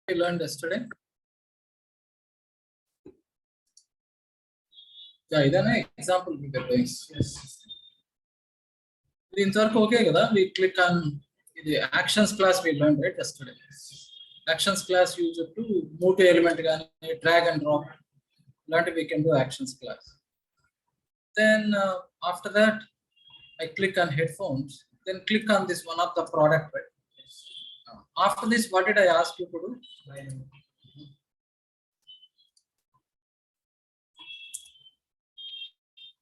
we learned yesterday? Yeah, idana example we are doing. Yes. Okay, we click on the actions class we learned right yesterday. Actions class used to move to element, drag and drop. Learned we can do actions class. Then after that, I click on headphones. Then click on this one of the product. Right? After this, what did I ask you to do?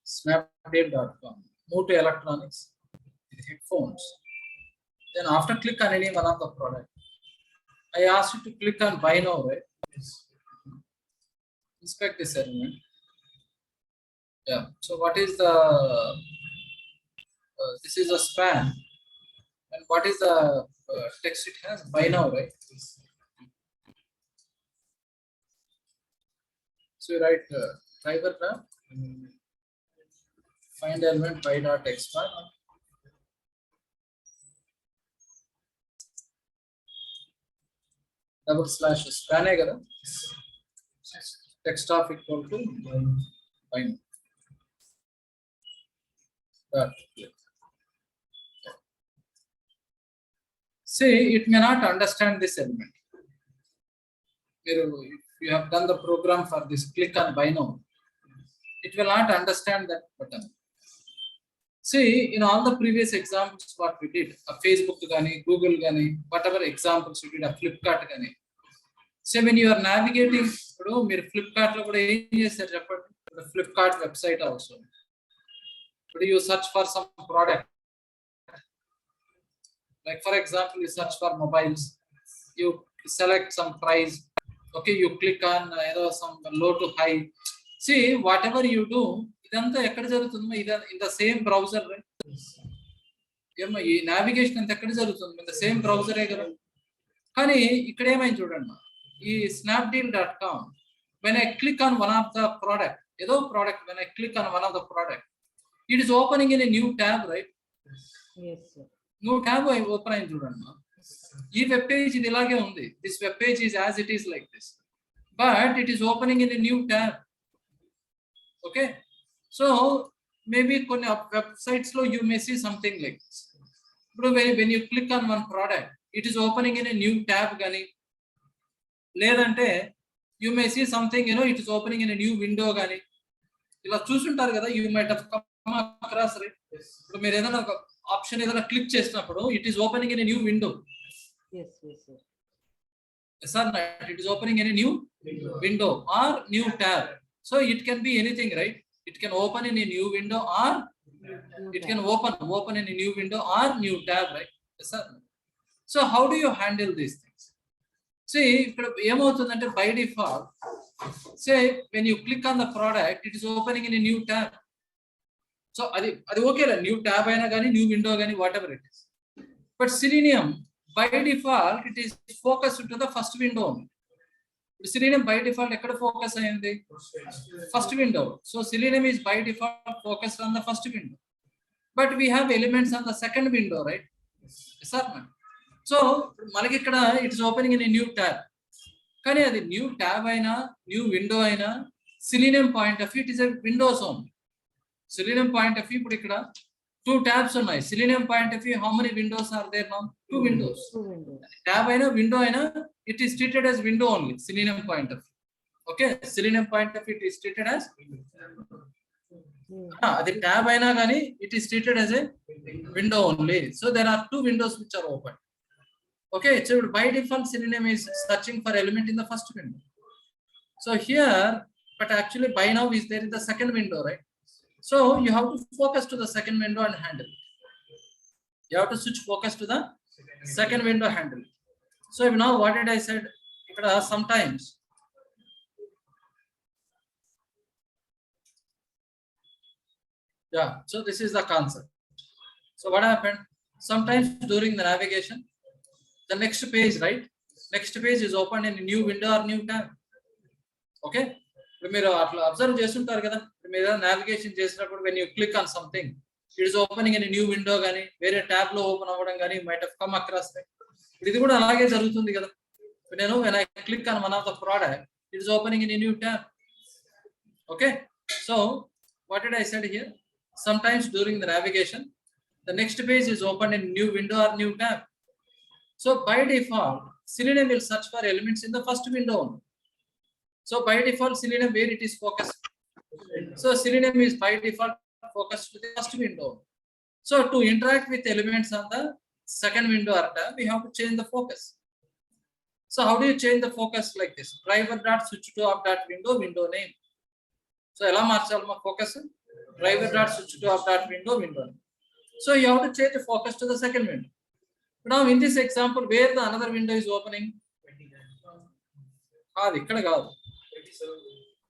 Snapdeal.com. Move to electronics. Headphones. Then after click on any one of the product, I asked you to click on buy now, right? Inspect this element. Yeah. So what is the? This is a span. And what is the text it has? Buy now, right? So you write driver graph. Find element by dot expand. Double slash span hai kada. Text of equal to buy now. Dot. See, it may not understand this element. If you have done the program for this, click on buy now. It will not understand that button. See, in all the previous examples, what we did, a Facebook gani, Google gani, whatever examples we did, a Flipkart gani. So when you are navigating, Flipkart lo kuda em chesaru cheppandi, the Flipkart website also. But you search for some product. Like for example, you search for mobiles, you select some price. Okay, you click on some low to high. See, whatever you do, idantha ekkada jarugutundi in the same browser, right? Navigation anta ekkada jarugutundi in the same browser e kada. Kani ikkada emayin chudandi, ee snapdeal.com, when I click on one of the product, when I click on one of the product, it is opening in a new tab, right? Yes, sir. New tab open ayin chudandi. Ee web page idi ilage undi. This web page is as it is like this, but it is opening in a new tab. Okay, so maybe కొన్ని websites lo you may see something like this. But when you click on one product, it is opening in a new tab gani, ledante you may see something, it is opening in a new window gani. Ila chusuntaru kada, you might have come across, right? ఇప్పుడు మీరు ఏదైనా ఒక option ఏదైనా click చేసినప్పుడు it is opening in a new window. Yes, sir. Yes or not? It is opening in a new window or new tab. So it can be anything, right? It can open in a new window or it can open in a new window or new tab, right? Yes sir. So how do you handle these things? See, ఏమవుతుందంటే by default, say when you click on the product, it is opening in a new tab. So అది okay la, new tab అయినా కానీ new window కానీ whatever it is. But Selenium by default it is focused to the first window only. Selenium by default ekkada focus ayindi? First window. So Selenium is by default focused on the first window. But we have elements on the second window, right? Yes or no? So manaki ikkada it is opening in a new tab. Kani adi new tab aina, new window aina, Selenium point of view it is a windows only. Selenium point of view ఇప్పుడు ఇక్కడ 2 tabs ఉన్నాయి. Selenium point of view, how many windows are there now? 2 windows. Tab aina, window aina, it is treated as window only. Selenium point of view. Okay, Selenium point of view it is treated as the tab aina gani it is treated as a window only. So there are 2 windows which are open. Okay, so by default Selenium is searching for element in the first window. So here, but actually by now is there in the second window, right? So you have to focus to the second window and handle it. You have to switch focus to the second window, handle it. So now what did I said? Sometimes yeah, so this is the concept. So what happened? Sometimes during the navigation, the next page, right? Next page is opened in a new window or new tab. Okay, మీరు అట్లా observe చేస్తుంటారు కదా, మీరు navigation చేసినప్పుడు when you click on something, it is opening in a new window గానీ వేరే tab లో open అవ్వడం గానీ might have come across, right? ఇది కూడా అలాగే జరుగుతుంది కదా. when I click on one of the product, it is opening in a new tab. Okay. So what did I said here? Sometimes during the navigation, the next page is opened in new window or new tab. So by default, Selenium will search for elements in the first window. So by default, Selenium where it is focused. So Selenium is by default focused to the first window. So to interact with elements on the second window or tab, we have to change the focus. So how do you change the focus like this? Driver dot switch to of that window name. So ela marchalma focus driver dot switch to of that window name. So you have to change the focus to the second window. Now in this example, where the another window is opening?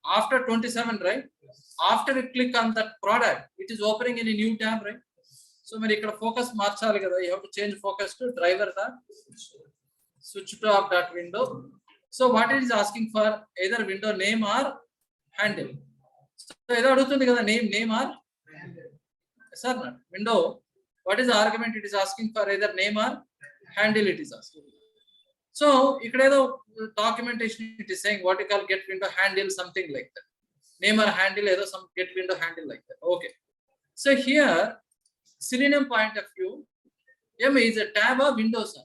After 27, right? After you click on that product, it is opening in a new tab, right? So when you focus marchali kada, you have to change focus to driver dot switch to of that window. So what it is asking for, either window name or handle. So either name or sir, window. What is the argument? It is asking for either name or handle. It is asking. So ikkada documentation it is saying what you call get window handle, something like that. Name or handle, either some get window handle like that. Okay. So here, Selenium point of view, M is a tab or Windows.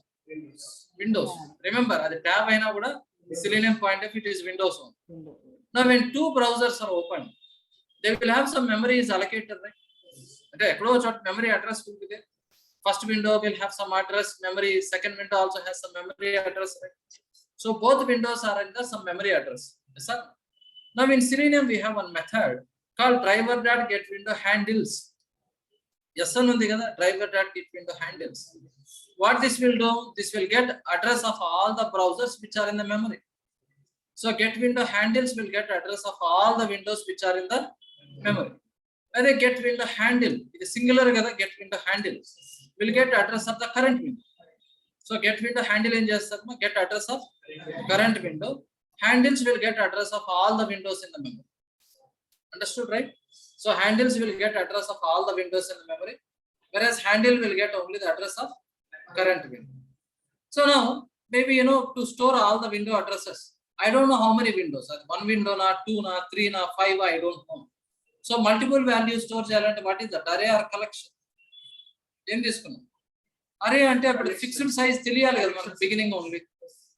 Windows. Remember, the tab aina kuda Selenium point of view, it is Windows only. Now when two browsers are open, they will have some memory is allocated, right? Okay, memory address will be there. First window will have some address memory. Second window also has some memory address, right? So both windows are under some memory address. Yes, sir? Now in Selenium we have one method called driver.getWindow handles. Yes, sir, driver.getWindow handles. What this will do? This will get address of all the browsers which are in the memory. So get window handles will get address of all the windows which are in the memory. When they get window handle, it is singular get window handle will get address of the current window. So get window handle in just get address of current window. Handles will get address of all the windows in the memory. Understood, right? So handles will get address of all the windows in the memory, whereas handle will get only the address of current window. So now maybe to store all the window addresses, I don't know how many windows. One window, na, two, na, three, na, five, I don't know. So multiple values store challenge. What is that? Array or collection? In this one. Array ante fixed size beginning only.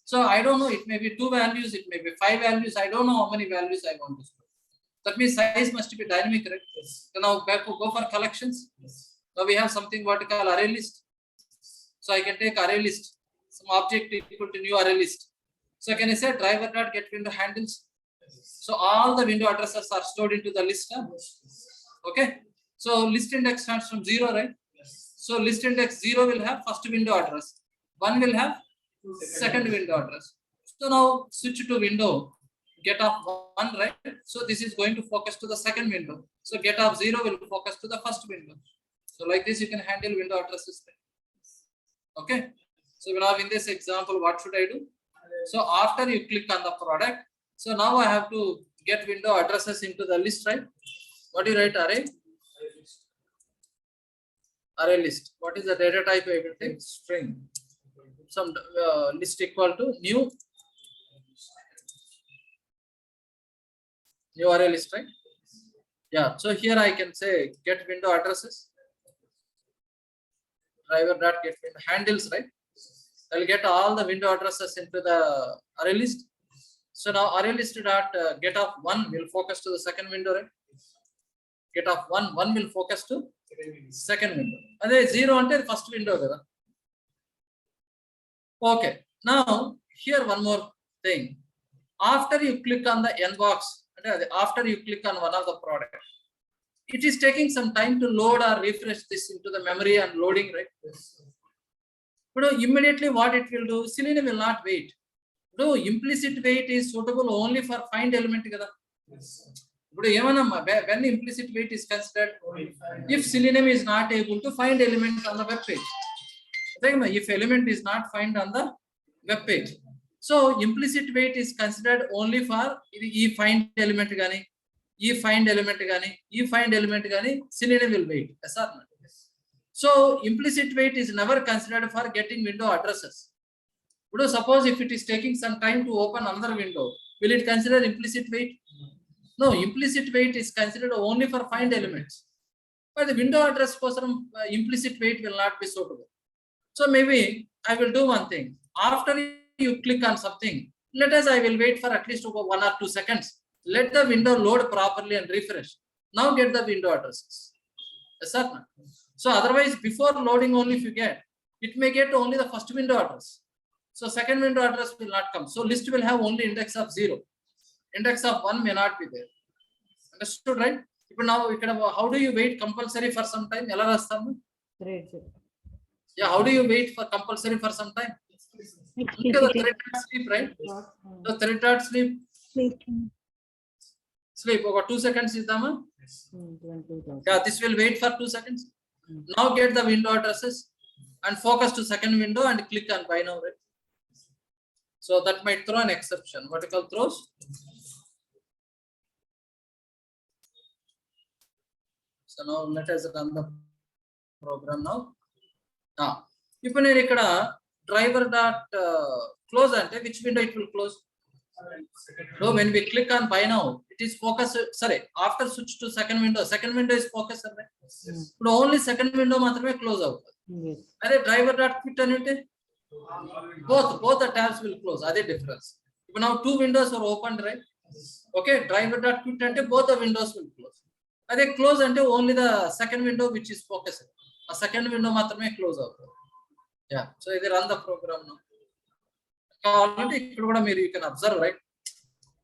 So I don't know, it may be 2 values, it may be 5 values, I don't know how many values I want to store. That means size must be dynamic, right? So now back to go for collections. Now we have something what we call array list. So I can take array list, some object equal to new array list. So can I say driver.getWindow handles? So all the window addresses are stored into the list. Okay. So list index starts from 0, right? So list index 0 will have first window address. 1 will have second window address. So now switch to window, get off 1, right? So this is going to focus to the second window. So get off 0 will focus to the first window. So like this, you can handle window addresses. Okay. So now in this example, what should I do? So after you click on the product, so now I have to get window addresses into the list, right? What do you write? Array? Array list. What is the data type I will take? String. Some list equal to new array list, right? Yeah. So here I can say get window addresses. Driver.getWindow handles, right? I'll get all the window addresses into the array list. So now array list dot get of 1 will focus to the second window, right? Get of 1 will focus to second window. And then 0 until first window. Okay. Now here one more thing. After you click on the N box, after you click on one of the product, it is taking some time to load or refresh this into the memory and loading, right? But immediately what it will do, Selenium will not wait. No, implicit wait is suitable only for find element. But when implicit wait is considered, if Selenium is not able to find element on the web page, if element is not found on the web page, so implicit wait is considered only for find element gani, find element gani, Selenium will wait. Yes or not? So implicit wait is never considered for getting window addresses. Suppose if it is taking some time to open another window, will it consider implicit wait? No, implicit wait is considered only for find elements. But the window address కోసం implicit wait will not be suitable. So maybe I will do one thing. After you click on something, I will wait for at least 1 or 2 seconds. Let the window load properly and refresh. Now get the window addresses. Yes or no? So otherwise, before loading only if you get, it may get only the first window address. So second window address will not come. So list will have only index of 0. Index of 1 may not be there. Understood, right? Now, how do you wait compulsory for some time? Yeah, how do you wait for compulsory for some time? Because the thread dot sleep, right? The thread dot sleep. Sleep over 2 seconds is the yeah, this will wait for 2 seconds. Now get the window addresses and focus to second window and click on buy now, right? So that might throw an exception. Vertical throws. So now let us run the program now. If you driver dot close ante which window it will close? So when we click on buy now, it is focus. Sorry, after switch to second window is focus. But only second window matrame close out. Yes. Are driver dot quit anite both the tabs will close. Are difference? Now 2 windows are opened, right? Okay, driver dot quit ante both the windows will close. Are they close ante only the second window which is focused. A second window matrame close out. Yeah, so they run the program now. You can observe, right?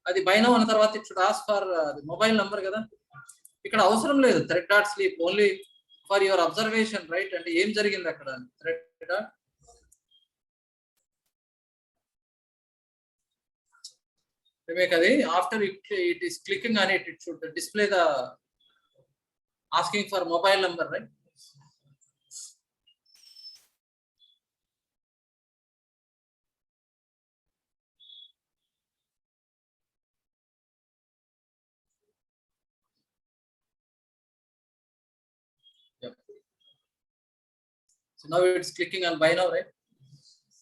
Adi buy now another it should ask for the mobile number kada. Ikkada avasaram ledu thread dot sleep only for your observation, right? And em jarigindi akkada thread dot after it is clicking on it, it should display the asking for mobile number, right? Yep. So now it's clicking on buy now, right?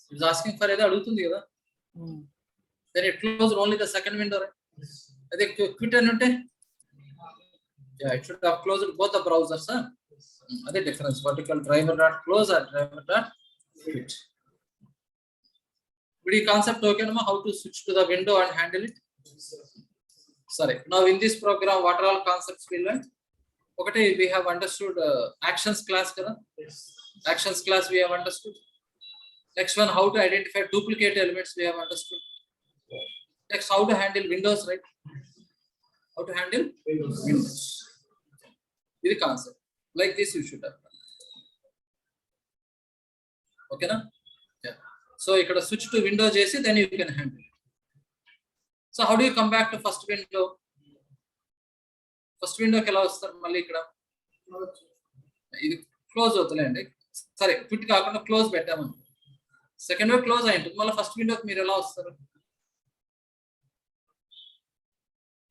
It's asking for either adugutundi kada. Then it closed only the second window, right? I think quit anunte. Yeah, it should have closed both the browsers. That's difference. Vertical driver dot close or driver dot quit. Video concept okay, how to switch to the window and handle it. Sorry. Now in this program, what are all concepts we learned? Okay, we have understood actions class. Actions class we have understood. Next one, how to identify duplicate elements we have understood. Next, how to handle windows, right? How to handle windows. This is the concept. Like this you should have done. Okay, na? Yeah. So you can switch to window JC, then you can handle it. So how do you come back to first window? First window kela vastar malli ikkada. Idi close avutalendi. Sorry, quit kaakunda close pettamanu. Second window close ayintu. Malla first window ki meer ela vastaru?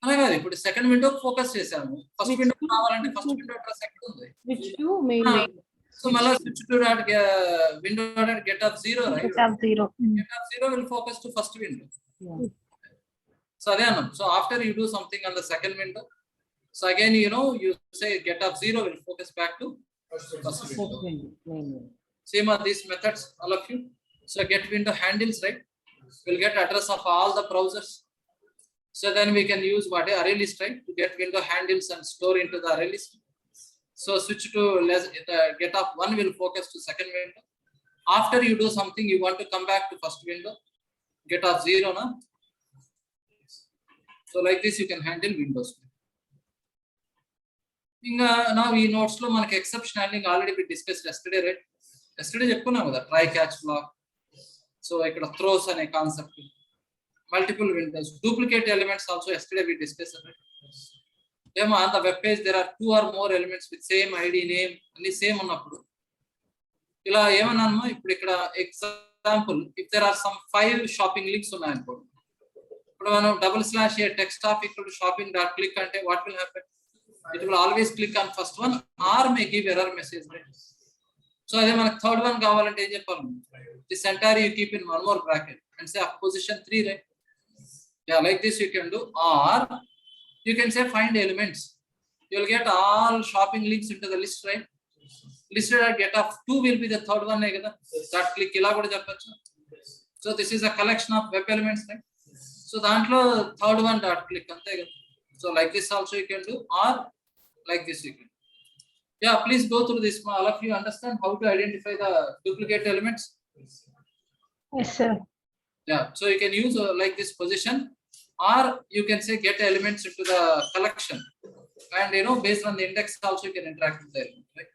అలాగే ఇప్పుడు second window focus చేశాము. First window కావాలంటే first window address ఎక్కడ ఉంది? Which to main window. So mala switch to that window dot get of 0, right? Get of 0. Get of 0 will focus to first window. Yeah. So then, so after you do something on the second window, so again you say get of 0 will focus back to first window. Same are these methods, all of you. So get window handles, right? We'll get address of all the browsers. So then we can use what array list, right, to get window handles and store into the array list. So switch to get of 1 will focus to second window. After you do something, you want to come back to first window. Get of 0 na. So like this you can handle windows. Now we notes lo manaki exception handling already we discussed yesterday, right? Yesterday cheppunnam kada try catch block. So ikkada throws ane concept. Multiple windows, duplicate elements also yesterday we discussed. On the web page there are 2 or more elements with same ID name and the same ఉన్నప్పుడు ఇలా ఏమన్నానమ్మా ఇప్పుడు ఇక్కడ example if there are some 5 shopping links ఉన్నాయనుకోండి ఇప్పుడు మనం /a text of equal to shopping dot click అంటే what will happen? It will always click on first one or may give error message, right? So అదే మనకు third one కావాలంటే ఏం చెప్పాలి? This entire you keep in one more bracket and say of position 3, right? Yeah, like this you can do, or you can say find elements. You will get all shopping links into the list, right? Listed at get of 2 will be the third one, that click ila kuda cheppochu. So this is a collection of web elements, right? So dantlo third one dot click ante kada. So like this also you can do, or like this you can. Yeah, please go through this. All of you understand how to identify the duplicate elements? Yes, sir. Yeah, so you can use like this position, or you can say get elements into the collection, and based on the index also you can interact with the element, right?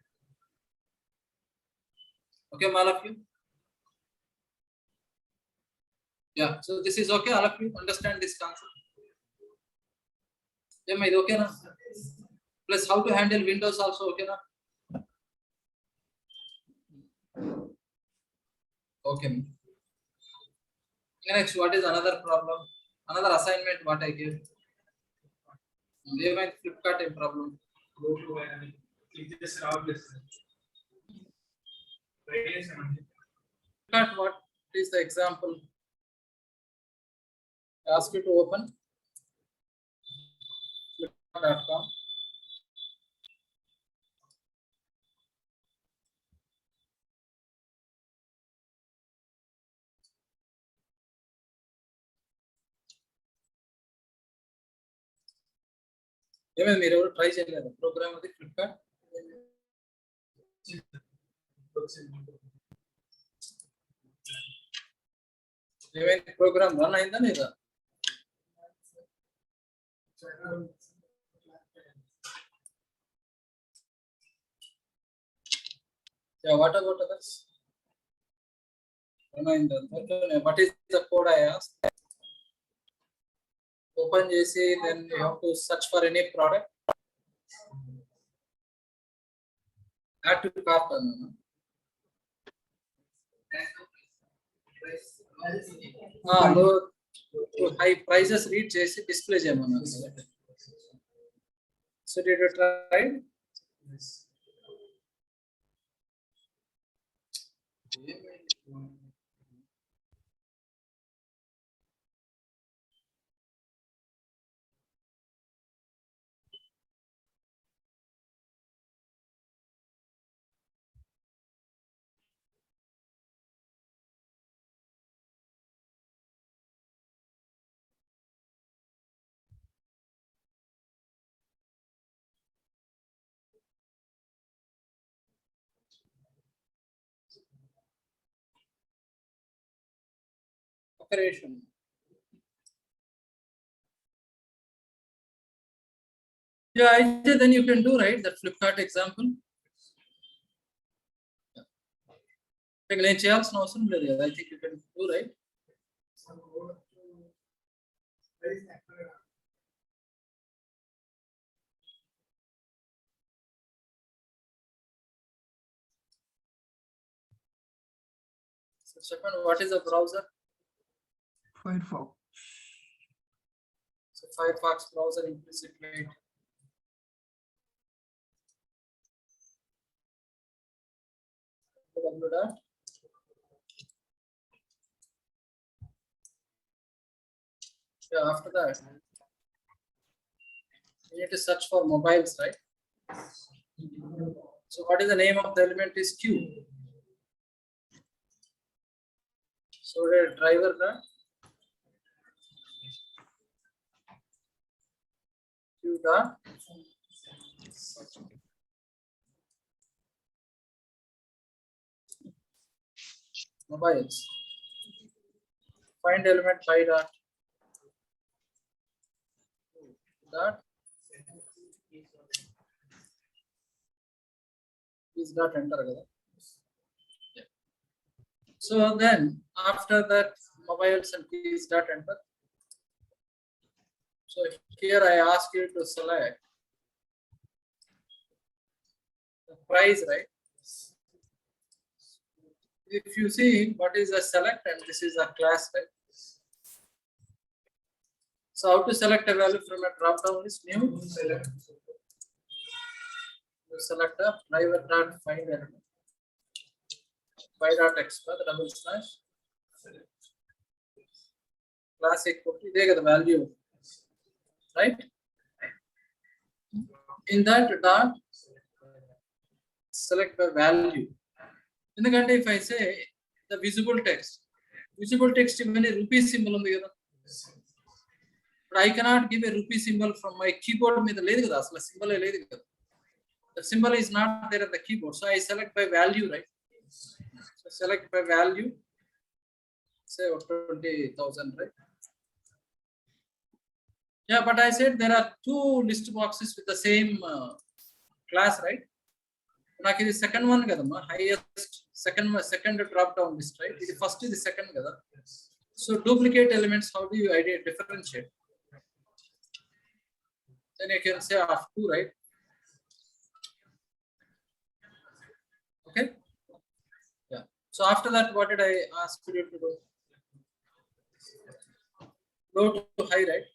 Okay, all of you. Yeah, so this is okay. All of you understand this concept? Yeah, is okay na? Plus how to handle windows also okay na? Okay. Next, what is another problem? Another assignment what I give? They might Flipkart a problem. Go to click this route this. Flipkart, what is the example? I ask you to open Flipkart.com. ఏమైంది మీరు ఎవరు try చేయలేరు programme అది Flipkart? ఏమైంది program run అయిందా లేదా? Yeah, what about others? Run అయిందా? What is the code I asked? Open చేసి then you have to search for any product. Add to cart అన్నాను. Low to high prices read చేసి display చేయమన్నాను. So did you try? Operation. Yeah, then you can do, right, that Flipkart example. నేను చేయాల్సిన అవసరం లేదు కదా. I think you can do, right? So second, what is a browser? Firefox. So Firefox browser implicitly. Dot. Yeah, after that, you need to search for mobiles, right? So what is the name of the element is Q. So the driver dot Q dot mobiles. Find element pi dot is dot enter kada. Yeah. So then after that mobiles and keys dot enter. So here I ask you to select the price, right? If you see what is a select and this is a class, right? So how to select a value from a drop down list? New select. You select a driver dot find element. by.expert double slash class equal to they get the value, right? In that dot select by value. In the country, if I say the visible text even a rupee symbol on the other. But I cannot give a rupee symbol from my keyboard with the symbol. The symbol is not there at the keyboard, so I select by value, right? So select by value, say 20,000, right? Yeah, but I said there are two list boxes with the same class, right? Now, the second one, highest second drop down list, right? The first is the second. So duplicate elements, how do you differentiate? Then you can say of 2, right? Okay. Yeah. So after that, what did I ask you to do? Low to high, right?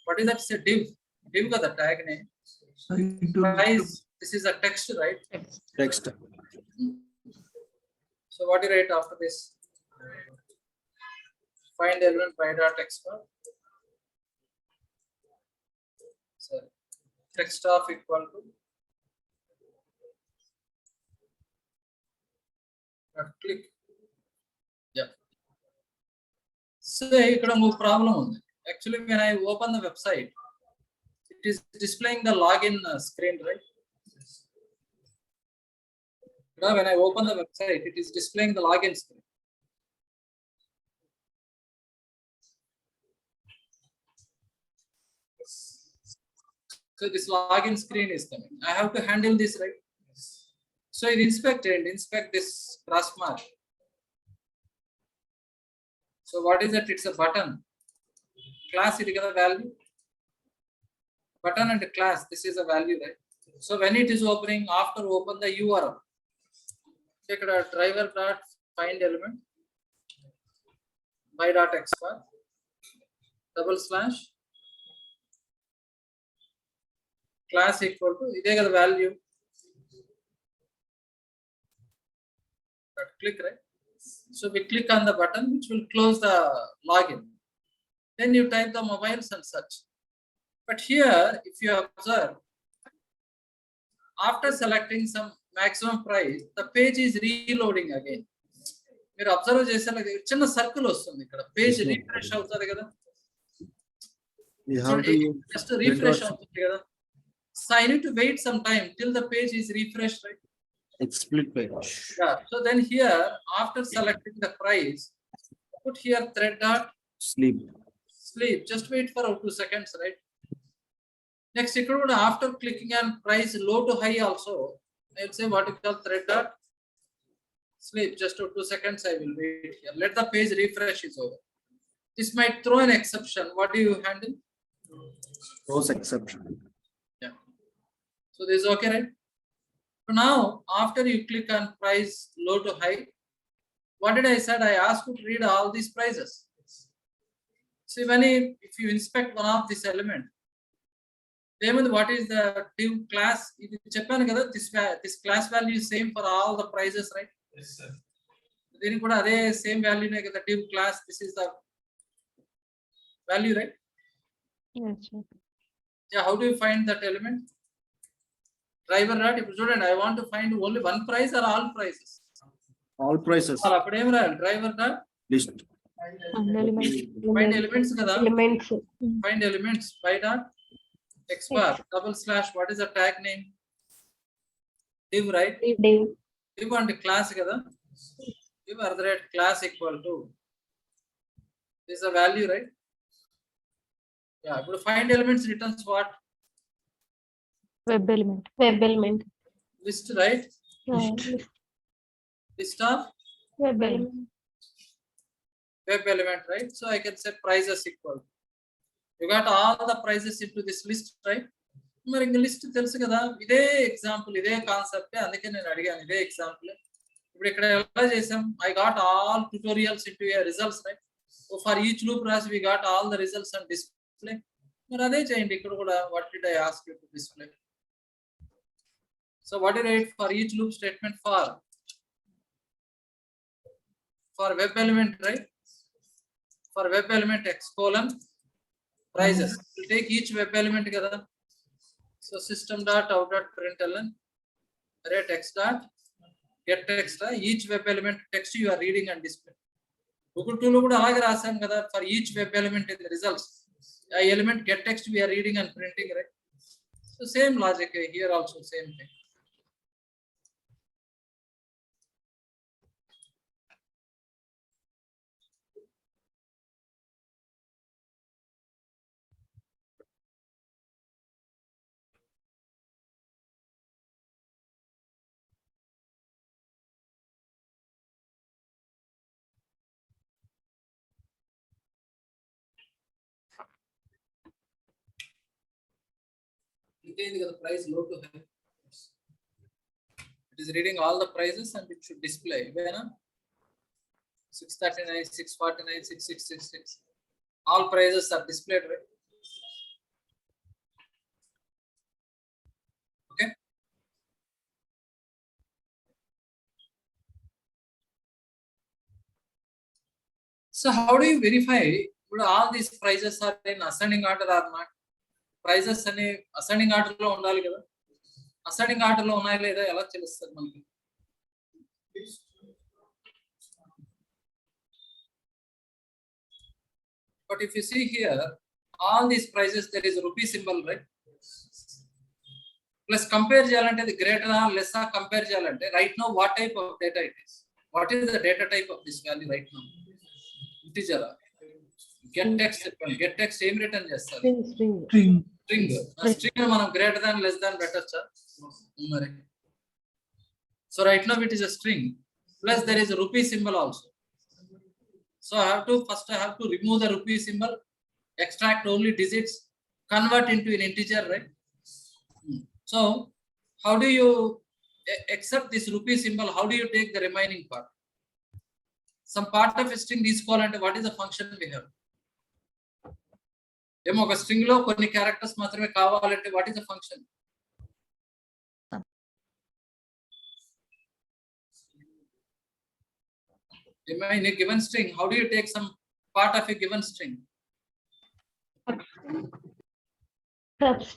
What is that? Say div. Div got the tag name. Price. This is a text, right? Text. So what do you write after this? Find element by dot expert. So text of equal to click. Yeah. So here no problem. Actually, when I open the website, it is displaying the login screen, right? Now, when I open the website, it is displaying the login screen. So this login screen is coming. I have to handle this, right? So it inspect this cross mark. So what is that? It's a button. Class is a value. Button and class, this is a value, right? So when it is opening, after open the URL, take a driver dot find element by dot expert double slash class equal to the value. Click, right? So we click on the button which will close the login. Then you type the mobiles and such. But here, if you observe, after selecting some maximum price, the page is reloading again. You observe a circle page refresh just to refresh. So I need to wait some time till the page is refreshed, right? It's split page. Yeah. So then here, after selecting the price, put here thread dot Sleep. Just wait for 2 seconds, right? Next, after clicking on price low to high also, I'll say what you call thread dot sleep. Just 2 seconds, I will wait here. Let the page refresh is over. This might throw an exception. What do you handle? Throws exception. Yeah. So this is okay, right? So now, after you click on price low to high, what did I said? I asked you to read all these prices. See, when if you inspect one of this element, then what is the div class? This class value is same for all the prices, right? Yes, sir. Then same value the div class. This is the value, right? Yes, sir. Yeah. How do you find that element? Driver dot. If student, I want to find only one price or all prices. All prices. Driver dot List. And elements. find elements kada. Elements. Find elements by dot expert double slash. What is the tag name? Div, right? Div. Div and class kada. Div class equal to. This is a value, right? Yeah. But find elements returns what? Web element. Web element. List, right? List of Web element. web element, right? So I can say prices equal. You got all the prices into this list, right? మరి ఇంక list తెలుసు కదా, ఇదే example, ఇదే concept, అందుకే నేను అడిగాను ఇదే ఎగ్జాంపుల్. ఇప్పుడు ఇక్కడ ఎలా చేసాం? I got all tutorials into a results, right? So for each loop class we got all the results and display. మరి అదే చేయండి ఇక్కడ కూడా. What did I ask you to display? So what did I write for each loop statement for? for web element, right? For web element x colon prices. We'll take each web element together. So system dot out dot println array text dot get text. Each web element text you are reading and display. Google tool kuda alage rasam kada for each web element in the results. Element get text we are reading and printing, right? So same logic here also, same thing. The price low to high. It is reading all the prices and it should display. 639, 649, 6666. All prices are displayed, right? Okay. So how do you verify whether all these prices are in ascending order or not? Prices ane ascending order lo undali kada. Ascending order lo unnaya leda ela telustadi manaki? But if you see here, all these prices there is a rupee symbol, right? Plus compare cheyalante the greater or less or compare cheyalante right now what type of data it is? What is the data type of this value right now? Integer. Get text same return chestadu. String. String manam greater than less than పెట్టొచ్చా? మరి. So right now it is a string plus there is a rupee symbol also. So I have to remove the rupee symbol, extract only digits, convert into an integer, right? So how do you accept this rupee symbol? How do you take the remaining part? Some part of a string is called, and what is the function we have? ఏమో ఒక string లో కొన్ని characters మాత్రమే కావాలంటే what is the function? In a given string, how do you take some part of a given string?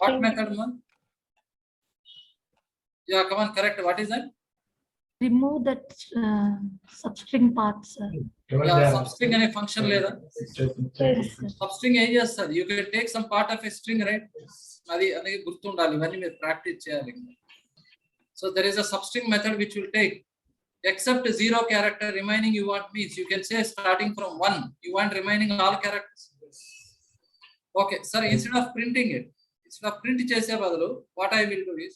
What method, man? Yeah, come on, correct. What is that? Remove that substring parts. Yeah, substring అనే function లేదా? Yes, sir. Substring ఏం చేస్తుంది? You can take some part of a string, right? అది అనేది గుర్తుండాలి, ఇవన్నీ మీరు practice చేయాలి. So there is a substring method which will take except 0 character remaining you want means you can say starting from 1 you want remaining all characters. Okay, sir, instead of printing it, instead of print chese badalu what I will do is,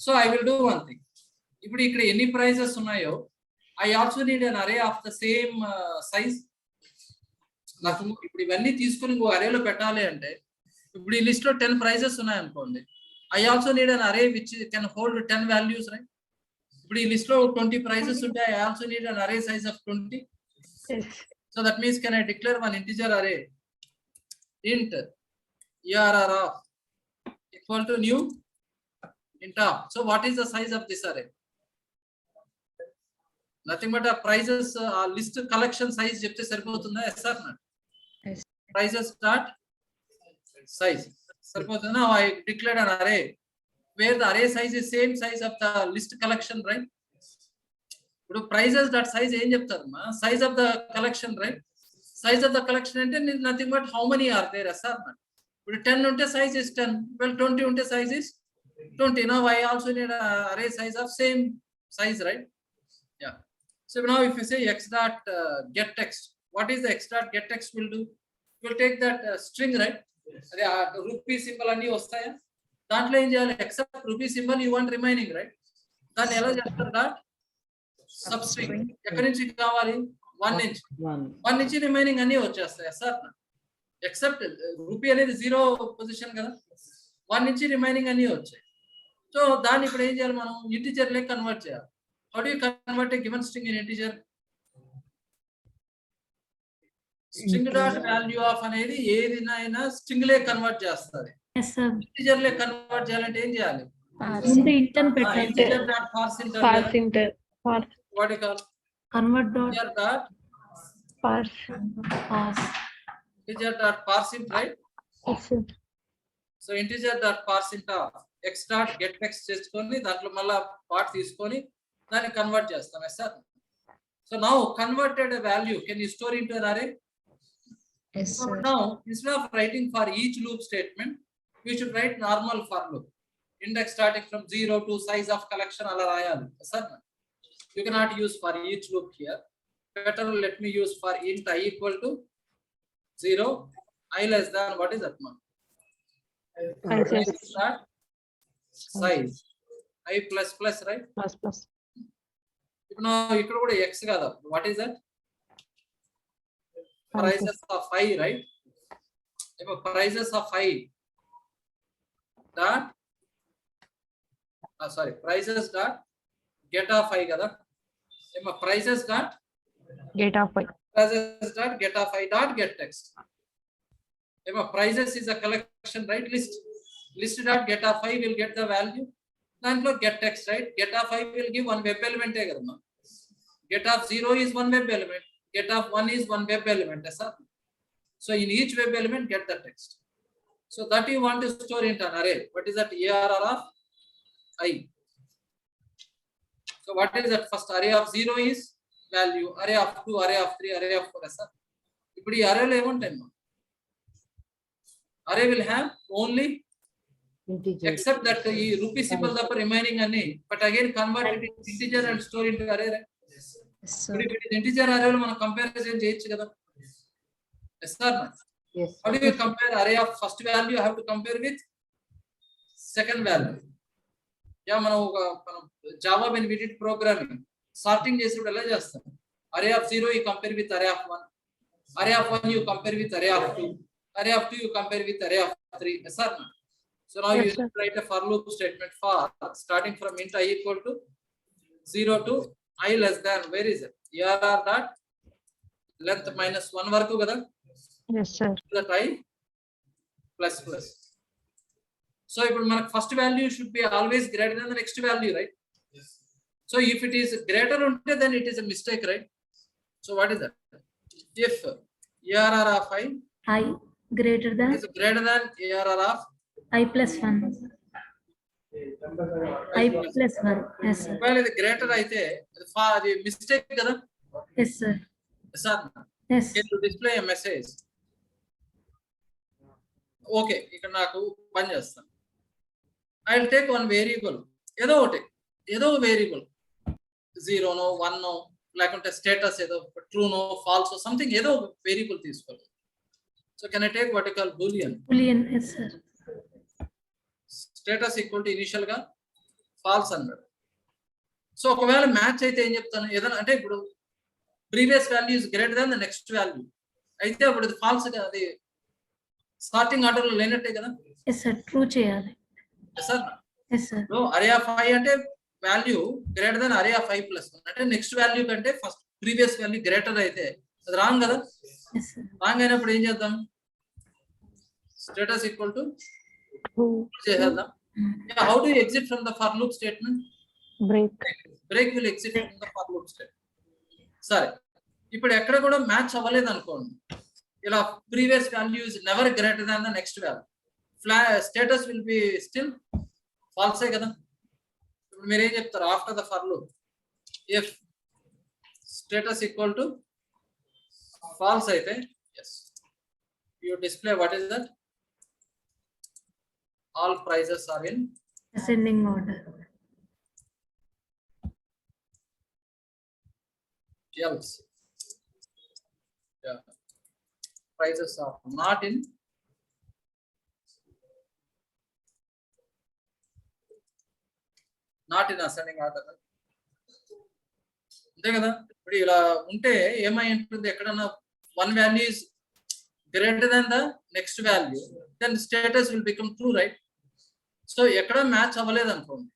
so I will do one thing. ఇప్పుడు ఇక్కడ ఎన్ని prices ఉన్నాయో I also need an array of the same size. నాకు ఇప్పుడు ఇవన్నీ తీసుకొని ఇంకో అరేలో పెట్టాలి అంటే ఇప్పుడు ఈ లిస్ట్ లో 10 ప్రైజెస్ ఉన్నాయి అనుకోండి. I also need an array which can hold 10 values, right? ఇప్పుడు ఈ లిస్ట్ లో 20 ప్రైజెస్ ఉంటే I also need an array size of 20. Yes. So that means can I declare one integer array int err of equal to new int of. So what is the size of this array? Nothing but a prices list collection size చెప్తే సరిపోతుందా? Yes or no? Yes. Prices dot size సరిపోతుందా? I declared an array where the array size is same size of the list collection, right? ఇప్పుడు prices dot size ఏం చెప్తారమ్మా? Size of the collection, right? Size of the collection అంటే nothing but how many are there, yes or no? ఇప్పుడు 10 ఉంటే size is 10, well 20 ఉంటే size is 20. Now I also need a array size of same size, right? Yeah. So now if you say x dot get text, what is the x dot get text will do? It will take that string, right? అదే rupee symbol అన్ని వస్తాయా? దాంట్లో ఏం చేయాలి? Except rupee symbol you want remaining, right? దాన్ని ఎలా చేస్తారు? Dot sub string ఎక్కడి నుంచి కావాలి? 1 నుంచి 1 నుంచి రిమైనింగ్ అన్ని వచ్చేస్తాయి సార్. ఎక్సెప్ట్ రూపీ అనేది 0 పొజిషన్ కదా, 1 నుంచి రిమైనింగ్ అన్ని వచ్చాయి. సో దాన్ని ఇప్పుడు ఏం చేయాలి? మనం ఇంటిజర్ లెక్క కన్వర్ట్ చేయాలి. How do you convert a given string in integer? String dot value of అనేది ఏదినైనా స్ట్రింగ్ లే కన్వర్ట్ చేస్తుంది. Yes, sir. ఇంటిజర్ లే కన్వర్ట్ చేయాలంటే ఏం చేయాలి? ముందు ఇంటర్ పెట్టండి. Integer dot పార్స్ inter Parse inter. What you call Convert dot integer dot parse. Parse. integer dot parseInt, right? Yes, sir. So integer dot parseInt of X dot get text చేసుకొని దాంట్లో మళ్ళా part తీసుకొని దాన్ని convert చేస్తాం sir. So now converted value can you store into an array. Yes, So sir. now instead of writing for each loop statement, we should write normal for loop. Index starting from 0 to size of collection ala rayali. Sir, you cannot use for each loop here. Better let me use for int I equal to 0, I less than what is that one? Start size I plus plus, right? Plus. Now ఇక్కడ కూడా x కదా. What is that? Prices of I, right? If prices of I dot prices dot get of I kada. If prices dot Get off. prices dot get of I dot get text. If prices is a collection, right? List dot get of I will get the value. Then get text, right? Get of I will give one web element kada. Get of 0 is one web element. Get of 1 is one web element. Sir. So in each web element, get the text. So that you want to store into an array. What is that? ARR of I. So what is that? First array of 0 is value. Array of 2, array of 3, array of 4. Sir. If the array level 10. Array will have only Integer. except that the rupee symbol the remaining any. But again convert it into integer and store into array. Right? Yes, sir. If it is integer array, we comparison చేయొచ్చు కదా. Yes sir. Yes. How do you compare array of first value? You have to compare with second value. Yeah, మనం Java when we did programming, sorting చేసినప్పుడు ఎలా చేస్తాం? Array of 0 you compare with array of 1. Array of 1 you compare with array of 2. Array of 2 you compare with array of 3. Yes sir. So now Yes, you sir. write a for loop statement for starting from int I equal to 0 to I less than, where is it? ARR dot length minus 1 వరకు కదా. Yes, sir. That I plus plus. So ఇప్పుడు మనకు first value should be always greater than the next value, right? Yes. So if it is greater unte, then it is a mistake, right? So what is that? If ARR of I I greater than is greater than ARR of I plus 1. I plus 1. Yes, sir. ఒకవేళ ఇది greater అయితే అది mistake కదా. Yes, sir. Sir Yes. Can you display a message? Okay, ఇక్కడ నాకు పని చేస్తాను. I will take one variable, ఏదో ఒకటి, ఏదో వేరియబుల్ 0 నో 1 నో లేకుంటే స్టేటస్ ఏదో ట్రూ నో ఫాల్స్ సంథింగ్ ఏదో వేరియబుల్ తీసుకోవాలి. So can I take what you call Boolean? Boolean. Yes, sir. Status equal to initial గా ఫాల్స్ అన్నాడు. సో ఒకవేళ మ్యాచ్ అయితే ఏం చెప్తాను? ఏదైనా అంటే ఇప్పుడు previous value is greater than the next value అయితే అప్పుడు ఇది ఫాల్స్ గా, అది స్టార్టింగ్ ఆర్డర్ లో లేనట్టే కదా. Yes, sir. True చేయాలి. Sir Yes, sir. Array of i అంటే value greater than array of i plus అంటే నెక్స్ట్ వాల్యూ కంటే ఫస్ట్ ప్రీవియస్ వాల్యూ గ్రేటర్ అయితే అది రాంగ్ కదా. Yes, sir. రాంగ్ అయినప్పుడు ఏం చేద్దాం? Status equal to True. చేసేద్దాం. How do exit from the for loop statement? Break. Break will exit from the for loop statement. సరే, ఇప్పుడు ఎక్కడ కూడా మ్యాచ్ అవ్వలేదు అనుకోండి, ఇలా previous value is never greater than the next value, status will be still false కదా. ఇప్పుడు మీరు ఏం చెప్తారు? After the for loop if status equal to false అయితే as you display what is that? All prices are in Ascending order. else. Yeah. Prices are not in ascending order. అంతే కదా. ఇప్పుడు ఇలా ఉంటే ఏమై ఉంటుంది? ఎక్కడన్నా one value is greater than the next value, then status will become true, right? So ఎక్కడ match అవ్వలేదు అనుకోండి,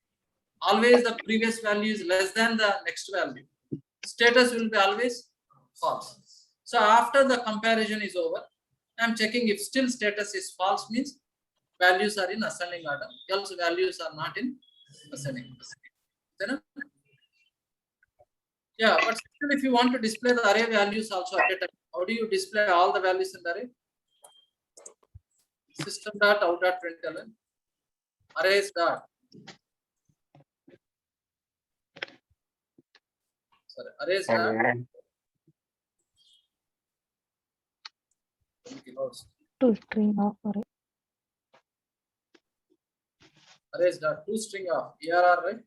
always the previous value is less than the next value, status will be always false. So after the comparison is over, I am checking if still status is false, means values are in ascending order, else values are not in ascending. Yeah, but still if you want to display the array values also at a time, how do you display all the values in the array? System dot out dot println arrays dot arrays dot To string of array. arrays dot toString of ERR, right?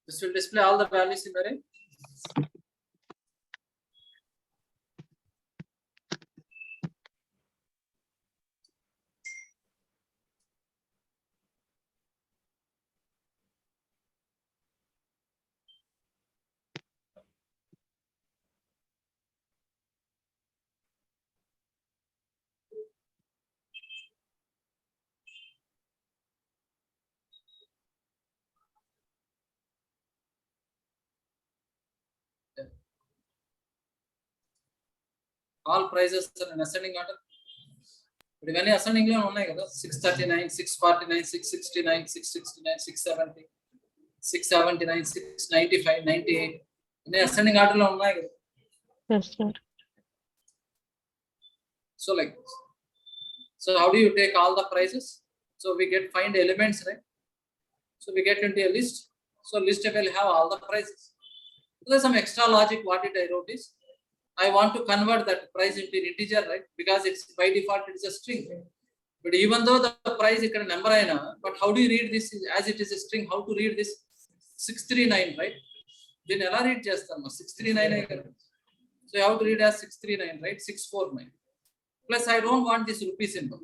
This will display all the values in the array. All prices are in ascending order. But when ascending lo unnai kada 639, 649, 669, 669, 670, 679, 695, 98. In ascending order lo unnai kada. Yes, sir. So like this. So how do you take all the prices? So we get find elements, right? So we get into a list. So list will have all the prices. So there's some extra logic. What did I wrote is I want to convert that price into an integer, right? Because it's by default it's a string. But even though the price is a number, but how do you read this as it is a string? How to read this 639, right? Then ela read chestanu 639. So you have to read as 639, right? 649. Plus I don't want this rupee symbol.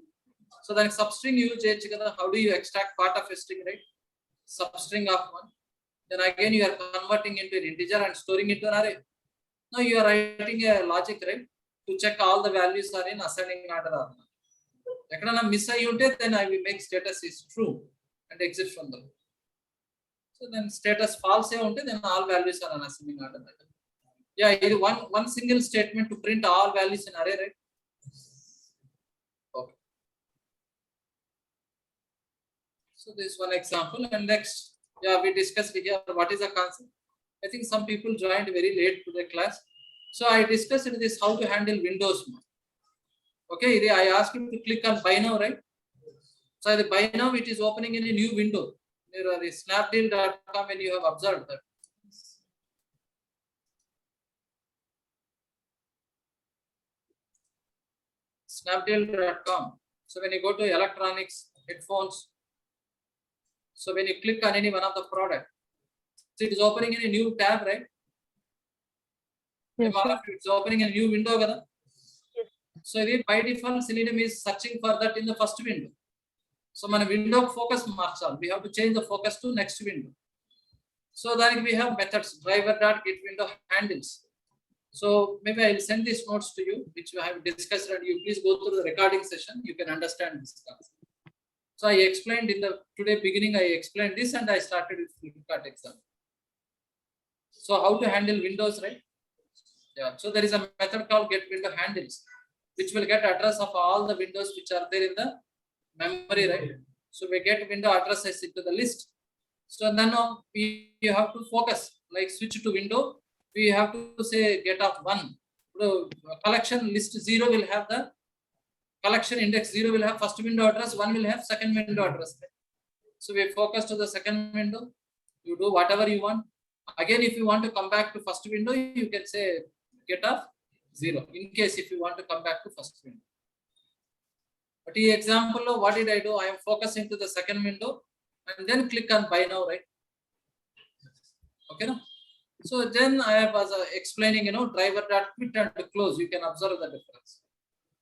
So then substring use cheyachu kada. How do you extract part of a string, right? Substring of one. Then again you are converting into an integer and storing into an array. Now you are writing a logic, right? To check all the values are in ascending order or not. Ekkadana miss ayi unte then I will make status is true and exit from the loop. So then status false ayi unte then all values are in ascending order. Yeah, it one single statement to print all values in array, right? Okay. So this one example, and next, yeah, we discussed here what is a concept. I think some people joined very late to the class. So I discussed this how to handle Windows. Okay, I asked you to click on buy now, right? So the buy now it is opening in a new window. There are snapdeal.com and you have observed that. Snapdeal.com. So when you go to electronics, headphones, so when you click on any one of the product, so it is opening in a new tab, right? Yes, sir. It's opening in a new window. Kada? Yes. So by default, Selenium is searching for that in the first window. So my window focus marks on. We have to change the focus to next window. So then we have methods driver.getWindow handles. So maybe I will send these notes to you, which I have discussed, and you please go through the recording session. You can understand this concept. So I explained in the today beginning, I explained this and I started with Flipkart example. So how to handle windows, right? Yeah. So there is a method called getWindow handles, which will get address of all the windows which are there in the memory, right? So we get window addresses into the list. So then you have to focus, like switch to window. We have to say get of one. So collection list 0 will have the collection index 0 will have first window address, 1 will have second window address. So we focus to the second window. You do whatever you want. Again, if you want to come back to first window, you can say get of 0. In case if you want to come back to first window. But in example, what did I do? I am focusing to the second window and then click on buy now, right? Okay. No? So then I was explaining, driver.quit and close. You can observe the difference.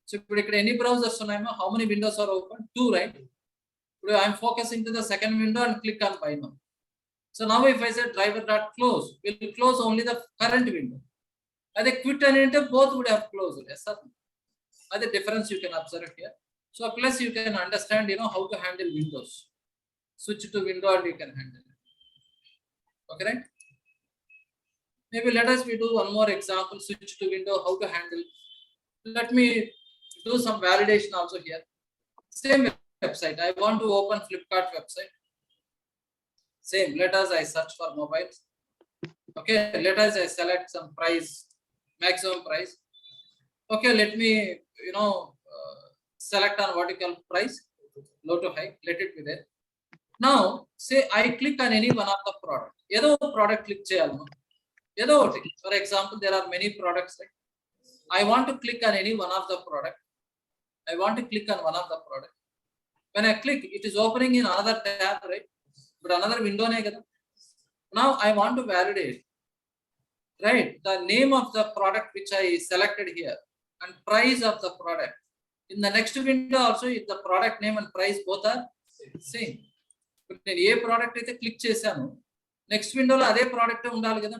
So if any browsers, how many windows are open? 2, right? I am focusing to the second window and click on buy now. So now if I say driver.close, will close only the current window. And the quit and enter both would have closed. Yes, sir. The difference you can observe here. So plus you can understand, how to handle windows. Switch to window and you can handle it. Okay, right? Maybe let us we do one more example. Switch to window, how to handle. Let me do some validation also here. Same website. I want to open Flipkart website. Same. Let us I search for mobiles. Okay, let us select some price, maximum price. Okay, let me, select on vertical price, low to high, let it be there. Now, say I click on any one of the product. Yedo product click cheyalno. Yedo oti. For example, there are many products. Right? I want to click on any one of the product. I want to click on one of the product. When I click, it is opening in another tab, right? But another window ne kada. Now I want to validate, right? The name of the product which I selected here and price of the product. In the next window also, if the product name and price both are same. నేను ఏ product అయితే click చేశాను next విండోలో అదే product ఉండాలి కదా.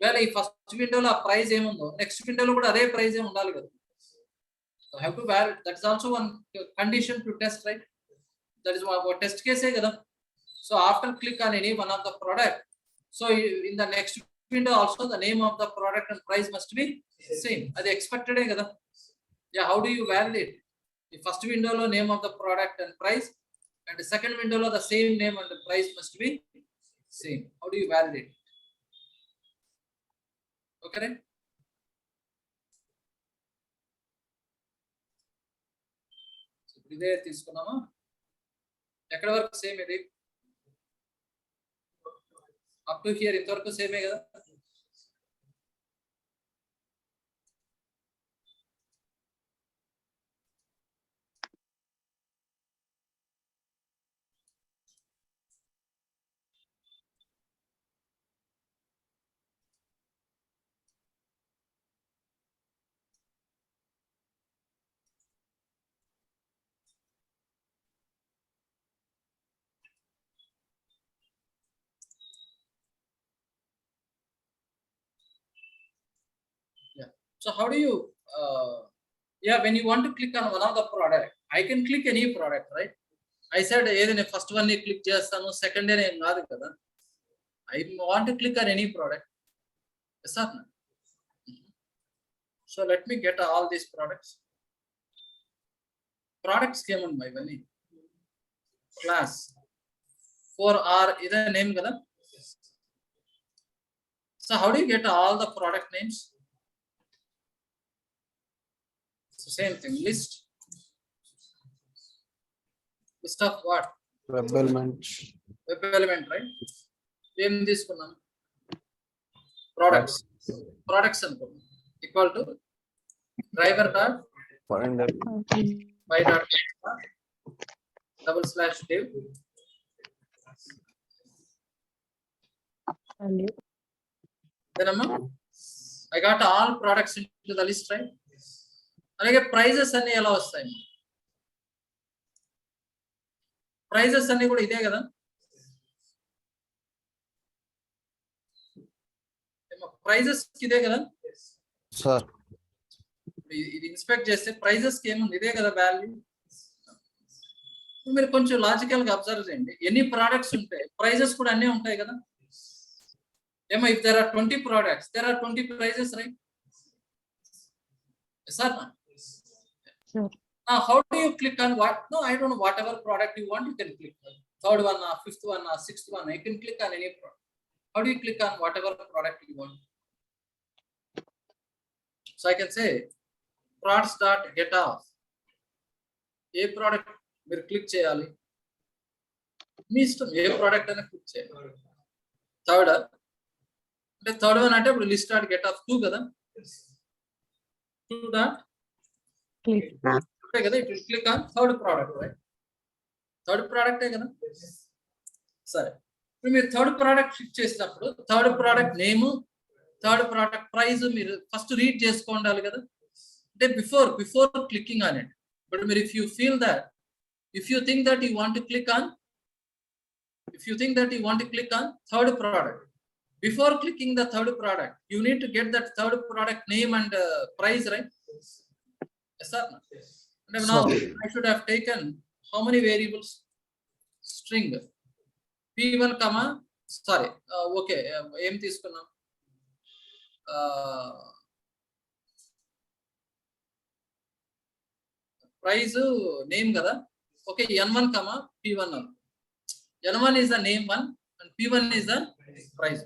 వేళ ఈ first విండోలో ఆ ప్రైస్ ఏముందో నెక్స్ట్ విండోలో కూడా అదే ప్రైస్ ఏ ఉండాలి కదా. So I have to validate. That's also one condition to test, right? That is what test case hai kada. So after click on any one of the product, so in the next window also the name of the product and price must be same. Adi expected hai kada. Yeah, how do you validate? The first window lo name of the product and price, and the second window lo the same name and the price must be same. How do you validate? Okay, right? So ఇదే తీసుకున్నామా ఎక్కడ వరకు same ఇది up to hear ఇంతవరకు సేమే కదా. So how do you, when you want to click on one of the product, I can click any product, right? I said either first one you click chestanu, second day em kaadu kada. I want to click on any product. Yes or no? So let me get all these products. Products came on by one class 4R is the name kada. So how do you get all the product names? So same thing, list of what? Web element. Web element, right? Name this one. Products అనుకో equal to driver dot by dot /div Value. then I got all products into the list, right? అలాగే prices అన్ని ఎలా వస్తాయి? Prices అన్ని కూడా ఇదే కదా. Prices ఇదే కదా సార్. ఇది ఇన్స్పెక్ట్ చేస్తే ప్రైజెస్ కి ఏముంది ఇదే కదా వాల్యూ. మీరు కొంచెం లాజికల్ గా అబ్జర్వ్ చేయండి. ఎన్ని ప్రోడక్ట్స్ ఉంటాయి ప్రైజెస్ కూడా అన్నీ ఉంటాయి కదా. ఏమో if there are 20 products, there are 20 prices, right? Yes or no? Sure. Now how do you click on what? No, I don't know. Whatever product you want, you can click. Third one, fifth one, sixth one, you can click on any product. How do you click on whatever product you want? So I can say products dot get off. ఏ product మీరు click చేయాలి మీ ఇష్టం, ఏ product అయినా click చేయాలి. Third అంటే third one అంటే ఇప్పుడు లిస్ట్ డాట్ గెట్ ఆఫ్ 2 కదా. 2 డాట్ Click. కదా. It will click on third product, right? Third ప్రోడక్టే కదా. సరే, ఇప్పుడు మీరు థర్డ్ ప్రోడక్ట్ క్లిక్ చేసినప్పుడు third product name, third product price మీరు ఫస్ట్ రీడ్ చేసుకోవాలి కదా. అంటే before clicking on it. But మీరు if you think that you want to click on third product, before clicking the third product you need to get that third product name and price, right? Yes sir. And now I should have taken how many variables? String p1 comma sorry okay em తీసుకున్నాం price name kada. Okay, n1 comma p1. N1 is the name one and p1 is the price.